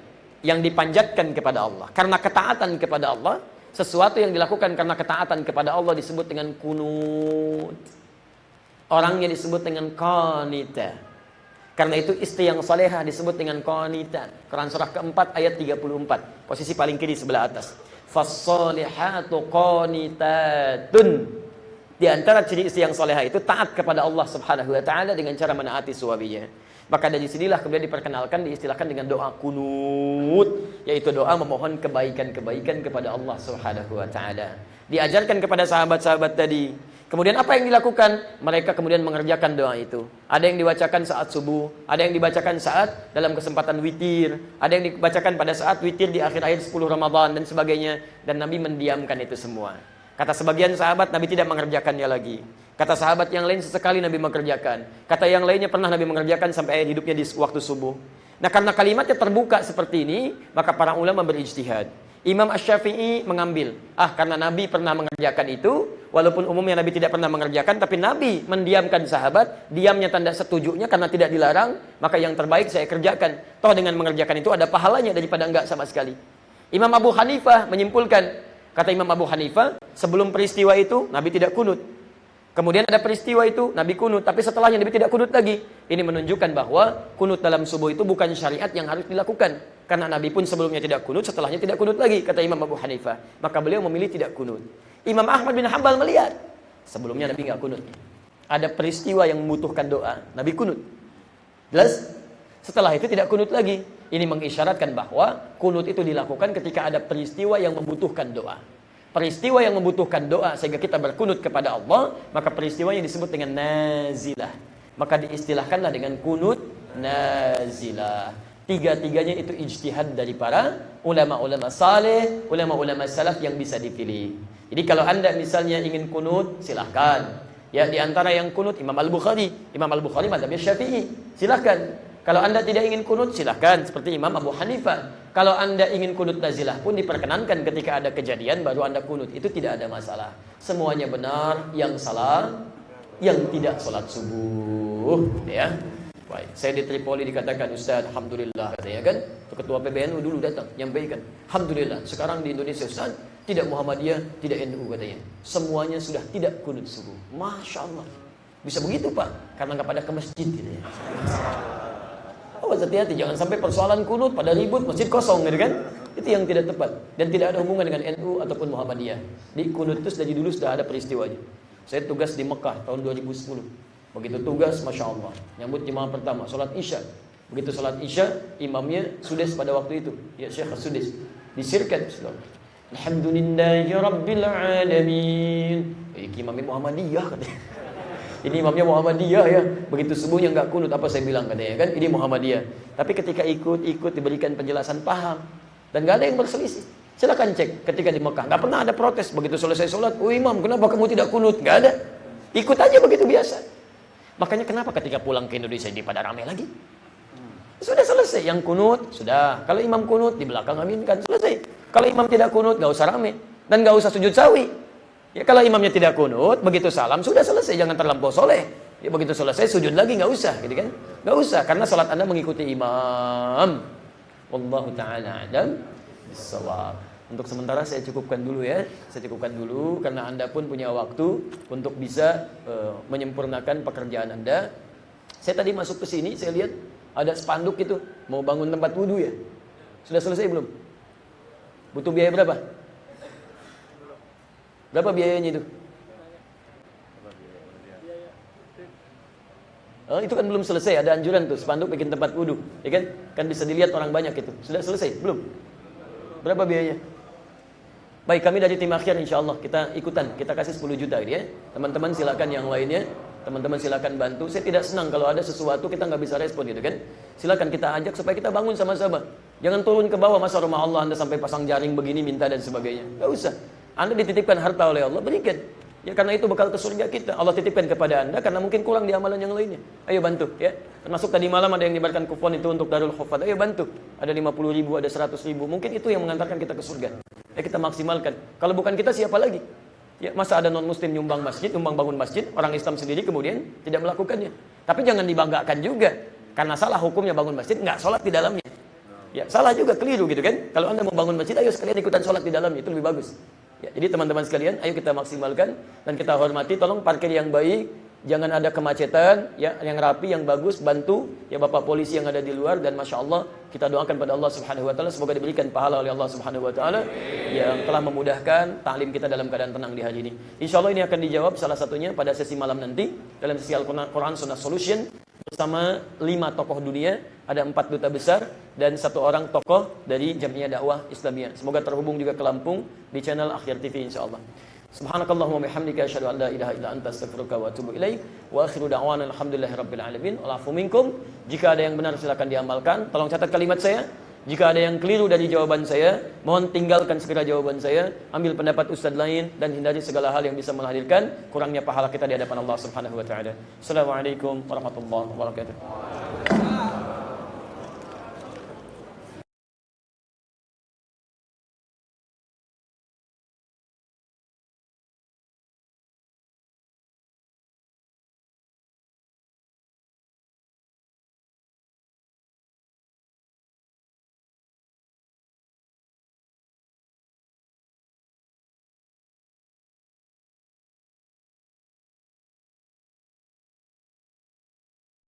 yang dipanjatkan kepada Allah karena ketaatan kepada Allah. Sesuatu yang dilakukan karena ketaatan kepada Allah disebut dengan kunut. Orangnya disebut dengan qanita. Karena itu istri yang salehah disebut dengan qanita. Quran surah keempat ayat 34. Posisi paling kiri sebelah atas. Fassalihatu qanitatun. Di antara ciri istri yang salehah itu taat kepada Allah Subhanahu wa taala dengan cara menaati suaminya. Maka dari sinilah kemudian diperkenalkan, diistilahkan dengan doa kunut, yaitu doa memohon kebaikan-kebaikan kepada Allah Subhanahu wa taala. Diajarkan kepada sahabat-sahabat tadi. Kemudian apa yang dilakukan? Mereka kemudian mengerjakan doa itu. Ada yang dibacakan saat subuh, ada yang dibacakan saat dalam kesempatan witir, ada yang dibacakan pada saat witir di akhir-akhir 10 Ramadan dan sebagainya, dan Nabi mendiamkan itu semua. Kata sebagian sahabat, Nabi tidak mengerjakannya lagi. Kata sahabat yang lain, sesekali Nabi mengerjakan. Kata yang lainnya, pernah Nabi mengerjakan sampai akhir hidupnya di waktu subuh. Nah, karena kalimatnya terbuka seperti ini, maka para ulama berijtihad. Imam Asy-Syafi'i mengambil, karena Nabi pernah mengerjakan itu, walaupun umumnya Nabi tidak pernah mengerjakan, tapi Nabi mendiamkan sahabat, diamnya tanda setujunya karena tidak dilarang, maka yang terbaik saya kerjakan. Toh dengan mengerjakan itu ada pahalanya daripada enggak sama sekali. Imam Abu Hanifah menyimpulkan, kata Imam Abu Hanifah, sebelum peristiwa itu Nabi tidak kunut. Kemudian ada peristiwa itu Nabi kunut, tapi setelahnya Nabi tidak kunut lagi. Ini menunjukkan bahwa kunut dalam subuh itu bukan syariat yang harus dilakukan. Karena Nabi pun sebelumnya tidak kunut, setelahnya tidak kunut lagi, kata Imam Abu Hanifah. Maka beliau memilih tidak kunut. Imam Ahmad bin Hanbal melihat, sebelumnya Nabi nggak kunut. Ada peristiwa yang membutuhkan doa, Nabi kunut. Jelas? Setelah itu tidak kunut lagi. Ini mengisyaratkan bahwa kunut itu dilakukan ketika ada peristiwa yang membutuhkan doa. peristiwa yang membutuhkan doa sehingga kita berkunut kepada Allah, maka peristiwa yang disebut dengan nazilah. Maka diistilahkanlah dengan kunut nazilah. Tiga-tiganya itu ijtihad dari para ulama-ulama saleh, ulama-ulama salaf yang bisa dipilih. Jadi kalau Anda misalnya ingin kunut, silahkan. Ya, di antara yang kunut Imam Al-Bukhari mazhabnya Syafi'i, silahkan. Kalau Anda tidak ingin kunut, silahkan seperti Imam Abu Hanifah. Kalau Anda ingin kunut nazilah pun diperkenankan ketika ada kejadian baru Anda kunut. Itu tidak ada masalah. Semuanya benar, yang salah yang tidak sholat subuh, ya. Baik, saya di Tripoli dikatakan, Ustaz, alhamdulillah, katanya kan. Ketua PBNU dulu datang, nyampaikan, alhamdulillah, sekarang di Indonesia, Ustaz, tidak Muhammadiyah, tidak NU, katanya. Semuanya sudah tidak kunut subuh. Masya Allah. Bisa begitu, Pak? Karena nggak pada ke masjid, gitu ya. Oh, hati-hati, jangan sampai persoalan kunut pada ribut, masjid kosong, gitu kan? Itu yang tidak tepat. Dan tidak ada hubungan dengan NU ataupun Muhammadiyah. Di kunut itu dari dulu sudah ada peristiwanya. Saya tugas di Mekah tahun 2010. Begitu tugas, Masya Allah, nyambut jemaah pertama, sholat Isya. Begitu sholat Isya, imamnya Sudes pada waktu itu, ya Syekh Sudes, disirkan, alhamdulillahi rabbil alamin. Imamnya Muhammadiyah, katanya. Ini imamnya Muhammadiyah, ya. Begitu subuhnya nggak kunut, apa saya bilang, katanya kan, ini Muhammadiyah. Tapi ketika ikut diberikan penjelasan, paham, dan nggak ada yang berselisih. Silakan cek ketika di Mekah, nggak pernah ada protes. Begitu selesai sholat, oh imam, kenapa kamu tidak kunut? Nggak ada, ikut aja begitu biasa. Makanya kenapa ketika pulang ke Indonesia ini pada ramai lagi? Sudah selesai, yang kunut sudah. Kalau imam kunut di belakang aminkan, selesai. Kalau imam tidak kunut, nggak usah ramai dan nggak usah sujud sawi. Ya, kalau imamnya tidak kunut, begitu salam sudah selesai, jangan terlampau soleh. Ya, begitu selesai sujud lagi nggak usah, gitu kan? Nggak usah, karena salat Anda mengikuti imam. Wallahu taala a'lam bissawab. Untuk sementara saya cukupkan dulu, ya. Saya cukupkan dulu karena Anda pun punya waktu untuk bisa menyempurnakan pekerjaan Anda. Saya tadi masuk ke sini, saya lihat ada spanduk itu mau bangun tempat wudu, ya. Sudah selesai belum? Butuh biaya berapa? Berapa biayanya itu? Oh, itu kan belum selesai, ada anjuran tuh spanduk bikin tempat wudu, ya kan? Kan bisa dilihat orang banyak itu. Sudah selesai belum? Berapa biayanya? Baik, kami dari tim akhir insyaallah kita ikutan, kita kasih 10 juta gitu, ya. Teman-teman silakan yang lainnya, teman-teman silakan bantu. Saya tidak senang kalau ada sesuatu kita nggak bisa respon, gitu kan. Silakan kita ajak supaya kita bangun sama-sama. Jangan turun ke bawah, masa rumah Allah Anda sampai pasang jaring begini minta dan sebagainya. Nggak usah. Anda dititipkan harta oleh Allah, berikan. Ya, karena itu bekal ke surga kita. Allah titipkan kepada Anda karena mungkin kurang di amalan yang lainnya. Ayo bantu, ya. Termasuk tadi malam ada yang dibayarkan kupon itu untuk Darul Khufad. Ayo bantu. Ada 50.000, ada 100.000. Mungkin itu yang mengantarkan kita ke surga. Ya, kita maksimalkan. Kalau bukan kita, siapa lagi? Ya, masa ada non-muslim nyumbang masjid, nyumbang bangun masjid, orang Islam sendiri kemudian tidak melakukannya. Tapi jangan dibanggakan juga. Karena salah hukumnya bangun masjid, nggak sholat di dalamnya. Ya, salah juga, keliru gitu kan. Kalau Anda mau bangun masjid, ayo sekalian ikutan sholat di dalamnya, itu lebih bagus. Ya, jadi teman-teman sekalian, ayo kita maksimalkan dan kita hormati. Tolong parkir yang baik, jangan ada kemacetan, ya, yang rapi, yang bagus. Bantu ya Bapak polisi yang ada di luar, dan masya Allah kita doakan pada Allah Subhanahu Wa Taala semoga diberikan pahala oleh Allah Subhanahu Wa Taala yang telah memudahkan taklim kita dalam keadaan tenang di hari ini. Insya Allah ini akan dijawab salah satunya pada sesi malam nanti dalam sesi Al-Quran Sunnah Solution bersama 5 tokoh dunia, ada 4 duta besar dan 1 orang tokoh dari Jamiah Dakwah Islamiyah. Semoga terhubung juga ke Lampung di channel Akhir TV insyaallah. Subhanakallahumma bihamdika asyhadu an la ilaha illa anta astaghfiruka wa atubu ilaik. Wa akhiru da'wana alhamdulillahirabbil alamin. Wal afu minkum. Jika ada yang benar silakan diamalkan. Tolong catat kalimat saya. Jika ada yang keliru dari jawaban saya, mohon tinggalkan segera jawaban saya. Ambil pendapat ustaz lain dan hindari segala hal yang bisa menghadirkan kurangnya pahala kita di hadapan Allah Subhanahu wa taala. Assalamualaikum warahmatullahi wabarakatuh.